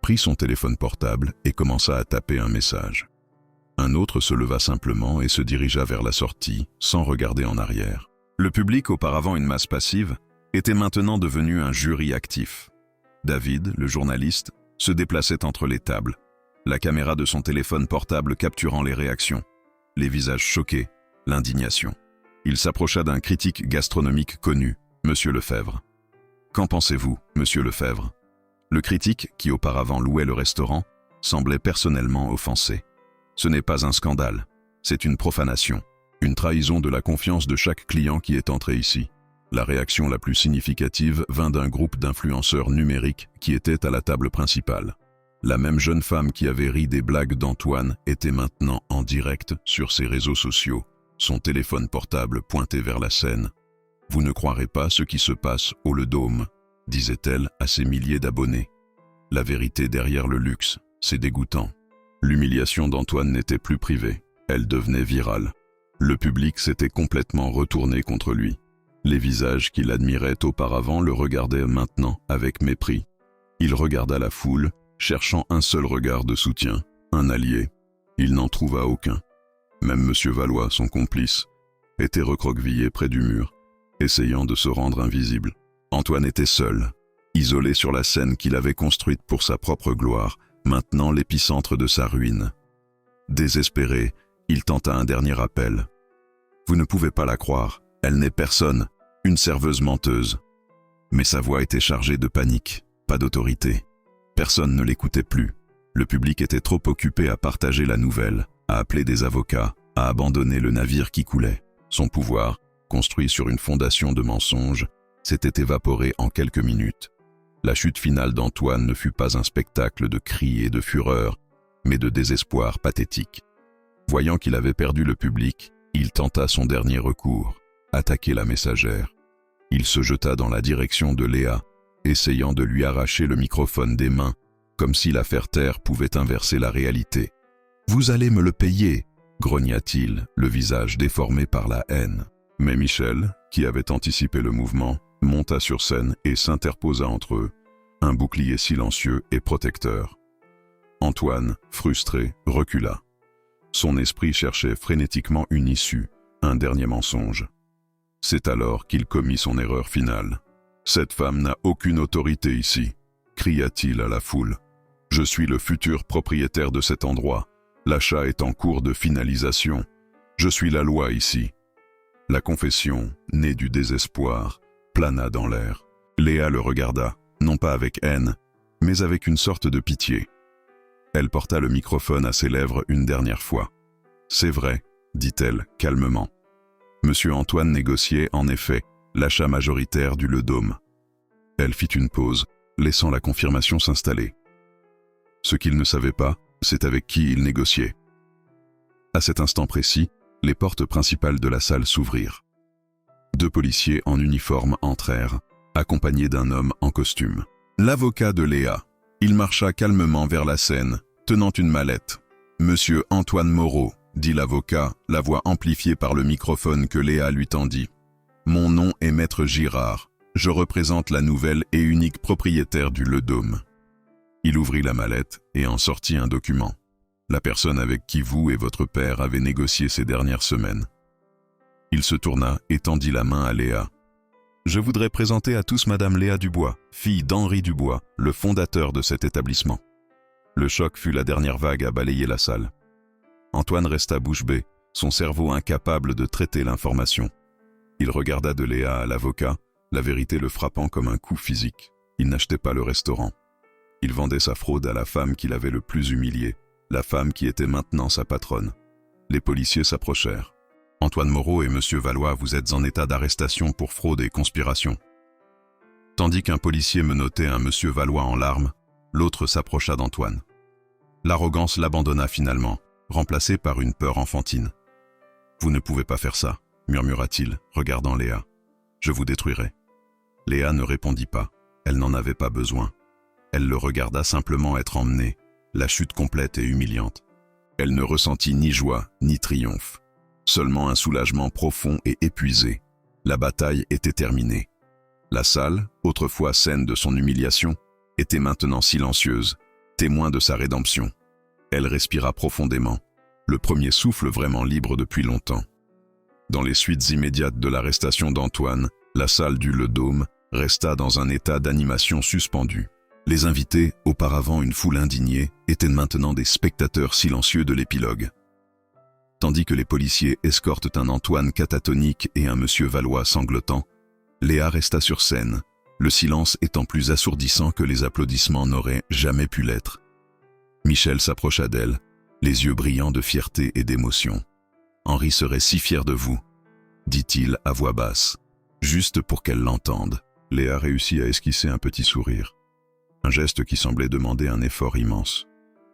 prit son téléphone portable et commença à taper un message. Un autre se leva simplement et se dirigea vers la sortie, sans regarder en arrière. Le public, auparavant une masse passive, était maintenant devenu un jury actif. David, le journaliste, se déplaçait entre les tables, la caméra de son téléphone portable capturant les réactions, les visages choqués, l'indignation. Il s'approcha d'un critique gastronomique connu, Monsieur Lefebvre. « Qu'en pensez-vous, Monsieur Lefebvre ?» Le critique, qui auparavant louait le restaurant, semblait personnellement offensé. « Ce n'est pas un scandale, c'est une profanation, une trahison de la confiance de chaque client qui est entré ici. » La réaction la plus significative vint d'un groupe d'influenceurs numériques qui étaient à la table principale. La même jeune femme qui avait ri des blagues d'Antoine était maintenant en direct sur ses réseaux sociaux, son téléphone portable pointé vers la scène. « Vous ne croirez pas ce qui se passe au Le Dôme », disait-elle à ses milliers d'abonnés. La vérité derrière le luxe, c'est dégoûtant. L'humiliation d'Antoine n'était plus privée, elle devenait virale. Le public s'était complètement retourné contre lui. Les visages qu'il admirait auparavant le regardaient maintenant avec mépris. Il regarda la foule, cherchant un seul regard de soutien, un allié. Il n'en trouva aucun. Même M. Valois, son complice, était recroquevillé près du mur, essayant de se rendre invisible. Antoine était seul, isolé sur la scène qu'il avait construite pour sa propre gloire, maintenant l'épicentre de sa ruine. Désespéré, il tenta un dernier appel. « Vous ne pouvez pas la croire, elle n'est personne, une serveuse menteuse. » Mais sa voix était chargée de panique, pas d'autorité. Personne ne l'écoutait plus. Le public était trop occupé à partager la nouvelle, à appeler des avocats, à abandonner le navire qui coulait. Son pouvoir, construit sur une fondation de mensonges, s'était évaporé en quelques minutes. La chute finale d'Antoine ne fut pas un spectacle de cris et de fureur, mais de désespoir pathétique. Voyant qu'il avait perdu le public, il tenta son dernier recours, attaquer la messagère. Il se jeta dans la direction de Léa, essayant de lui arracher le microphone des mains, comme si l'affaire Terre pouvait inverser la réalité. « Vous allez me le payer !» grogna-t-il, le visage déformé par la haine. Mais Michel, qui avait anticipé le mouvement, monta sur scène et s'interposa entre eux, un bouclier silencieux et protecteur. Antoine, frustré, recula. Son esprit cherchait frénétiquement une issue, un dernier mensonge. C'est alors qu'il commit son erreur finale. « Cette femme n'a aucune autorité ici !» cria-t-il à la foule. « Je suis le futur propriétaire de cet endroit. L'achat est en cours de finalisation. Je suis la loi ici. » La confession, née du désespoir, plana dans l'air. Léa le regarda, non pas avec haine, mais avec une sorte de pitié. Elle porta le microphone à ses lèvres une dernière fois. « C'est vrai, » dit-elle calmement. Monsieur Antoine négociait, en effet, l'achat majoritaire du Le Dôme. Elle fit une pause, laissant la confirmation s'installer. Ce qu'il ne savait pas, c'est avec qui il négociait. À cet instant précis, les portes principales de la salle s'ouvrirent. 2 policiers en uniforme entrèrent, accompagnés d'un homme en costume. L'avocat de Léa. Il marcha calmement vers la scène, tenant une mallette. « Monsieur Antoine Moreau », dit l'avocat, la voix amplifiée par le microphone que Léa lui tendit. « Mon nom est Maître Girard. Je représente la nouvelle et unique propriétaire du Le Dôme. » Il ouvrit la mallette et en sortit un document. La personne avec qui vous et votre père avez négocié ces dernières semaines. Il se tourna et tendit la main à Léa. « Je voudrais présenter à tous Madame Léa Dubois, fille d'Henri Dubois, le fondateur de cet établissement. » Le choc fut la dernière vague à balayer la salle. Antoine resta bouche bée, son cerveau incapable de traiter l'information. Il regarda de Léa à l'avocat, la vérité le frappant comme un coup physique. Il n'achetait pas le restaurant. Il vendait sa fraude à la femme qu'il avait le plus humiliée, la femme qui était maintenant sa patronne. Les policiers s'approchèrent. « Antoine Moreau et Monsieur Valois, vous êtes en état d'arrestation pour fraude et conspiration. » Tandis qu'un policier menottait un Monsieur Valois en larmes, l'autre s'approcha d'Antoine. L'arrogance l'abandonna finalement, remplacée par une peur enfantine. « Vous ne pouvez pas faire ça, » murmura-t-il, regardant Léa. « Je vous détruirai. » Léa ne répondit pas, elle n'en avait pas besoin. Elle le regarda simplement être emmenée, la chute complète et humiliante. Elle ne ressentit ni joie, ni triomphe. Seulement un soulagement profond et épuisé. La bataille était terminée. La salle, autrefois scène de son humiliation, était maintenant silencieuse, témoin de sa rédemption. Elle respira profondément, le premier souffle vraiment libre depuis longtemps. Dans les suites immédiates de l'arrestation d'Antoine, la salle du Le Dôme resta dans un état d'animation suspendu. Les invités, auparavant une foule indignée, étaient maintenant des spectateurs silencieux de l'épilogue. Tandis que les policiers escortent un Antoine catatonique et un monsieur Valois sanglotant, Léa resta sur scène, le silence étant plus assourdissant que les applaudissements n'auraient jamais pu l'être. Michel s'approcha d'elle, les yeux brillants de fierté et d'émotion. « Henri serait si fier de vous », dit-il à voix basse, juste pour qu'elle l'entende. Léa réussit à esquisser un petit sourire, un geste qui semblait demander un effort immense.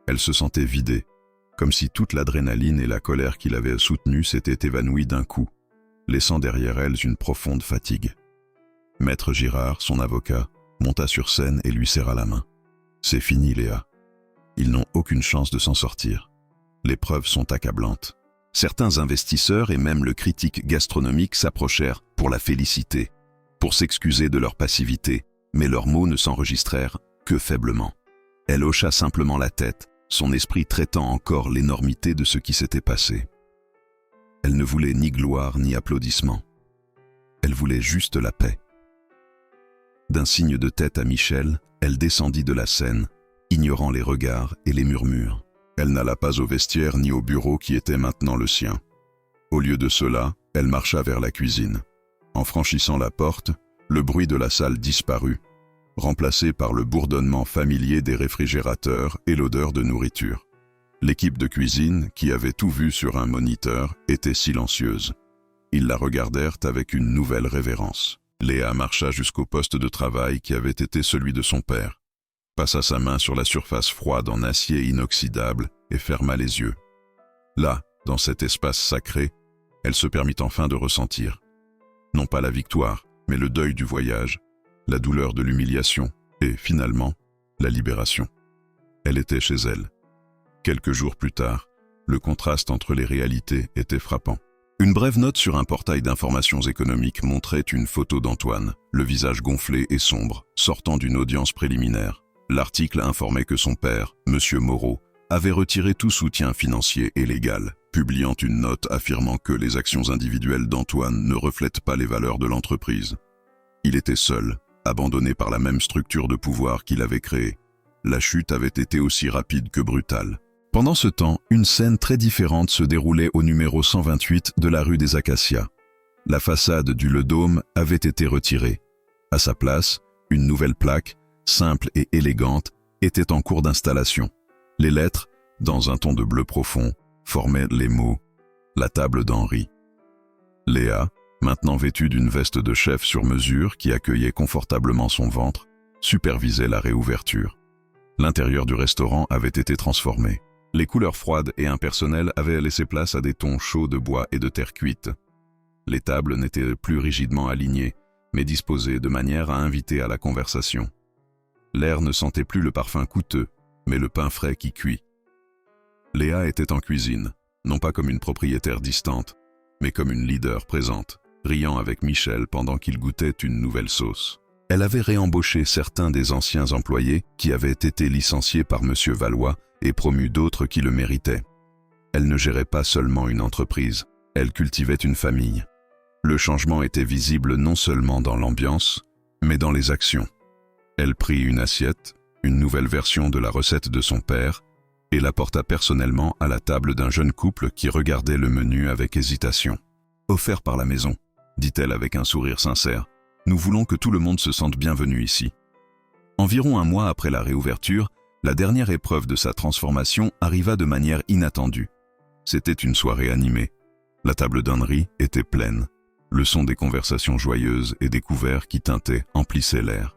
Elle se sentait vidée, comme si toute l'adrénaline et la colère qui l'avaient soutenue s'étaient évanouies d'un coup, laissant derrière elles une profonde fatigue. Maître Girard, son avocat, monta sur scène et lui serra la main. « C'est fini, Léa. Ils n'ont aucune chance de s'en sortir. Les preuves sont accablantes. » Certains investisseurs et même le critique gastronomique s'approchèrent pour la féliciter, pour s'excuser de leur passivité, mais leurs mots ne s'enregistrèrent que faiblement. Elle hocha simplement la tête, son esprit traitant encore l'énormité de ce qui s'était passé. Elle ne voulait ni gloire ni applaudissements. Elle voulait juste la paix. D'un signe de tête à Michel, elle descendit de la scène, ignorant les regards et les murmures. Elle n'alla pas au vestiaire ni au bureau qui était maintenant le sien. Au lieu de cela, elle marcha vers la cuisine. En franchissant la porte, le bruit de la salle disparut, remplacé par le bourdonnement familier des réfrigérateurs et l'odeur de nourriture. L'équipe de cuisine, qui avait tout vu sur un moniteur, était silencieuse. Ils la regardèrent avec une nouvelle révérence. Léa marcha jusqu'au poste de travail qui avait été celui de son père, passa sa main sur la surface froide en acier inoxydable et ferma les yeux. Là, dans cet espace sacré, elle se permit enfin de ressentir, non pas la victoire, mais le deuil du voyage, la douleur de l'humiliation et, finalement, la libération. Elle était chez elle. Quelques jours plus tard, le contraste entre les réalités était frappant. Une brève note sur un portail d'informations économiques montrait une photo d'Antoine, le visage gonflé et sombre, sortant d'une audience préliminaire. L'article informait que son père, M. Moreau, avait retiré tout soutien financier et légal, publiant une note affirmant que les actions individuelles d'Antoine ne reflètent pas les valeurs de l'entreprise. Il était seul, abandonné par la même structure de pouvoir qu'il avait créée. La chute avait été aussi rapide que brutale. Pendant ce temps, une scène très différente se déroulait au numéro 128 de la rue des Acacias. La façade du Le Dôme avait été retirée. À sa place, une nouvelle plaque, simple et élégante, était en cours d'installation. Les lettres, dans un ton de bleu profond, formaient les mots « La table d'Henri ». Léa, maintenant vêtue d'une veste de chef sur mesure qui accueillait confortablement son ventre, supervisait la réouverture. L'intérieur du restaurant avait été transformé. Les couleurs froides et impersonnelles avaient laissé place à des tons chauds de bois et de terre cuite. Les tables n'étaient plus rigidement alignées, mais disposées de manière à inviter à la conversation. L'air ne sentait plus le parfum coûteux, mais le pain frais qui cuit. Léa était en cuisine, non pas comme une propriétaire distante, mais comme une leader présente, riant avec Michel pendant qu'il goûtait une nouvelle sauce. Elle avait réembauché certains des anciens employés qui avaient été licenciés par M. Valois et promu d'autres qui le méritaient. Elle ne gérait pas seulement une entreprise, elle cultivait une famille. Le changement était visible non seulement dans l'ambiance, mais dans les actions. Elle prit une assiette, une nouvelle version de la recette de son père, et la porta personnellement à la table d'un jeune couple qui regardait le menu avec hésitation. « Offert par la maison », dit-elle avec un sourire sincère. « Nous voulons que tout le monde se sente bienvenu ici. » Environ un mois après la réouverture, la dernière épreuve de sa transformation arriva de manière inattendue. C'était une soirée animée. La table d'Henri était pleine. Le son des conversations joyeuses et des couverts qui tintaient emplissaient l'air.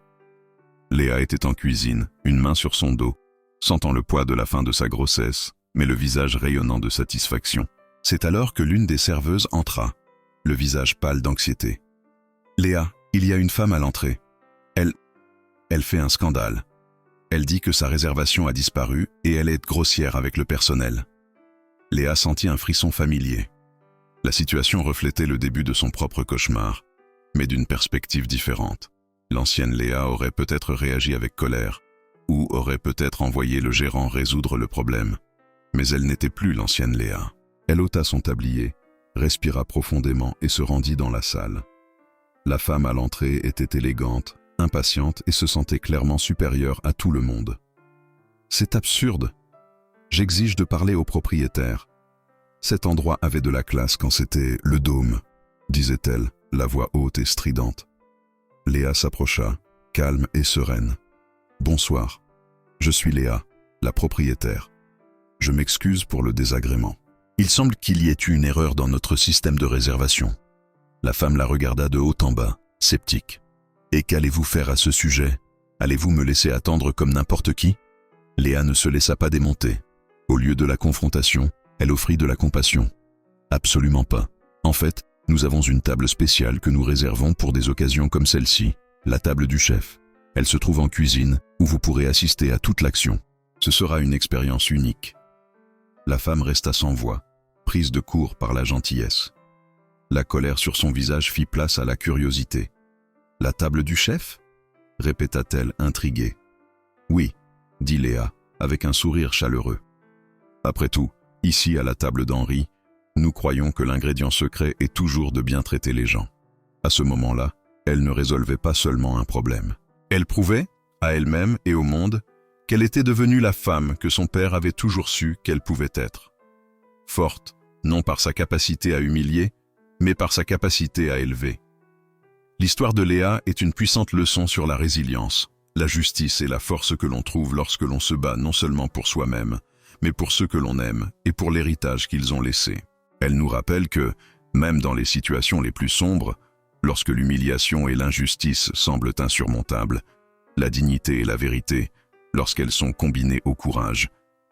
Léa était en cuisine, une main sur son dos, sentant le poids de la fin de sa grossesse, mais le visage rayonnant de satisfaction. C'est alors que l'une des serveuses entra, le visage pâle d'anxiété. « Léa, il y a une femme à l'entrée. Elle fait un scandale. Elle dit que sa réservation a disparu et elle est grossière avec le personnel. » Léa sentit un frisson familier. La situation reflétait le début de son propre cauchemar, mais d'une perspective différente. L'ancienne Léa aurait peut-être réagi avec colère, ou aurait peut-être envoyé le gérant résoudre le problème. Mais elle n'était plus l'ancienne Léa. Elle ôta son tablier, respira profondément et se rendit dans la salle. La femme à l'entrée était élégante, impatiente et se sentait clairement supérieure à tout le monde. « C'est absurde. J'exige de parler au propriétaire. Cet endroit avait de la classe quand c'était le dôme, disait-elle, la voix haute et stridente. Léa s'approcha, calme et sereine. « Bonsoir. Je suis Léa, la propriétaire. Je m'excuse pour le désagrément. Il semble qu'il y ait eu une erreur dans notre système de réservation. » La femme la regarda de haut en bas, sceptique. « Et qu'allez-vous faire à ce sujet? Allez-vous me laisser attendre comme n'importe qui ?» Léa ne se laissa pas démonter. Au lieu de la confrontation, elle offrit de la compassion. « Absolument pas. En fait, nous avons une table spéciale que nous réservons pour des occasions comme celle-ci, la table du chef. Elle se trouve en cuisine, où vous pourrez assister à toute l'action. Ce sera une expérience unique. » La femme resta sans voix, prise de court par la gentillesse. La colère sur son visage fit place à la curiosité. « La table du chef ?» répéta-t-elle intriguée. « Oui, » dit Léa, avec un sourire chaleureux. « Après tout, ici à la table d'Henri, nous croyons que l'ingrédient secret est toujours de bien traiter les gens. » À ce moment-là, elle ne résolvait pas seulement un problème. Elle prouvait, à elle-même et au monde, qu'elle était devenue la femme que son père avait toujours su qu'elle pouvait être. Forte, non par sa capacité à humilier, mais par sa capacité à élever. L'histoire de Léa est une puissante leçon sur la résilience, la justice et la force que l'on trouve lorsque l'on se bat non seulement pour soi-même, mais pour ceux que l'on aime et pour l'héritage qu'ils ont laissé. Elle nous rappelle que, même dans les situations les plus sombres, lorsque l'humiliation et l'injustice semblent insurmontables, la dignité et la vérité, lorsqu'elles sont combinées au courage,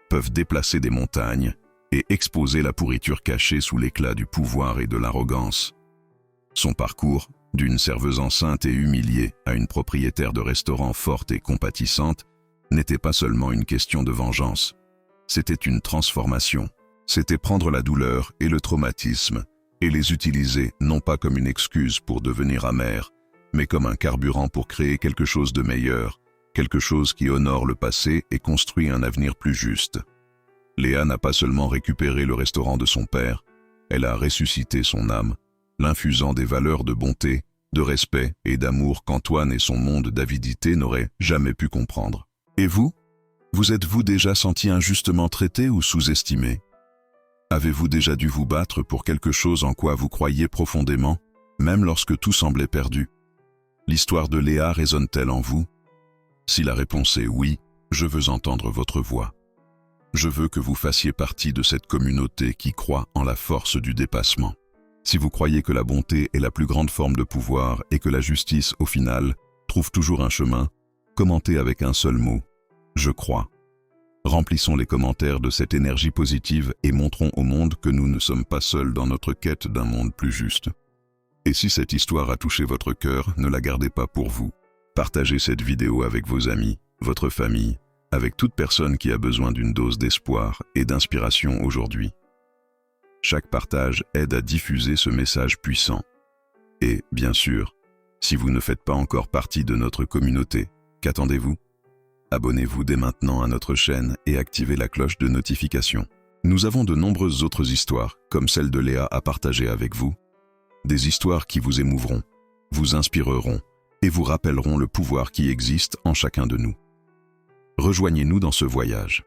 peuvent déplacer des montagnes et exposer la pourriture cachée sous l'éclat du pouvoir et de l'arrogance. Son parcours, d'une serveuse enceinte et humiliée à une propriétaire de restaurant forte et compatissante, n'était pas seulement une question de vengeance. C'était une transformation. C'était prendre la douleur et le traumatisme et les utiliser non pas comme une excuse pour devenir amère, mais comme un carburant pour créer quelque chose de meilleur, quelque chose qui honore le passé et construit un avenir plus juste. Léa n'a pas seulement récupéré le restaurant de son père, elle a ressuscité son âme, l'infusant des valeurs de bonté, de respect et d'amour qu'Antoine et son monde d'avidité n'auraient jamais pu comprendre. Et vous? Vous êtes-vous déjà senti injustement traité ou sous-estimé? Avez-vous déjà dû vous battre pour quelque chose en quoi vous croyiez profondément, même lorsque tout semblait perdu? L'histoire de Léa résonne-t-elle en vous? Si la réponse est oui, je veux entendre votre voix. Je veux que vous fassiez partie de cette communauté qui croit en la force du dépassement. Si vous croyez que la bonté est la plus grande forme de pouvoir et que la justice, au final, trouve toujours un chemin, commentez avec un seul mot. Je crois. Remplissons les commentaires de cette énergie positive et montrons au monde que nous ne sommes pas seuls dans notre quête d'un monde plus juste. Et si cette histoire a touché votre cœur, ne la gardez pas pour vous. Partagez cette vidéo avec vos amis, votre famille, avec toute personne qui a besoin d'une dose d'espoir et d'inspiration aujourd'hui. Chaque partage aide à diffuser ce message puissant. Et, bien sûr, si vous ne faites pas encore partie de notre communauté, qu'attendez-vous? Abonnez-vous dès maintenant à notre chaîne et activez la cloche de notification. Nous avons de nombreuses autres histoires, comme celle de Léa à partager avec vous. Des histoires qui vous émouvront, vous inspireront et vous rappelleront le pouvoir qui existe en chacun de nous. Rejoignez-nous dans ce voyage.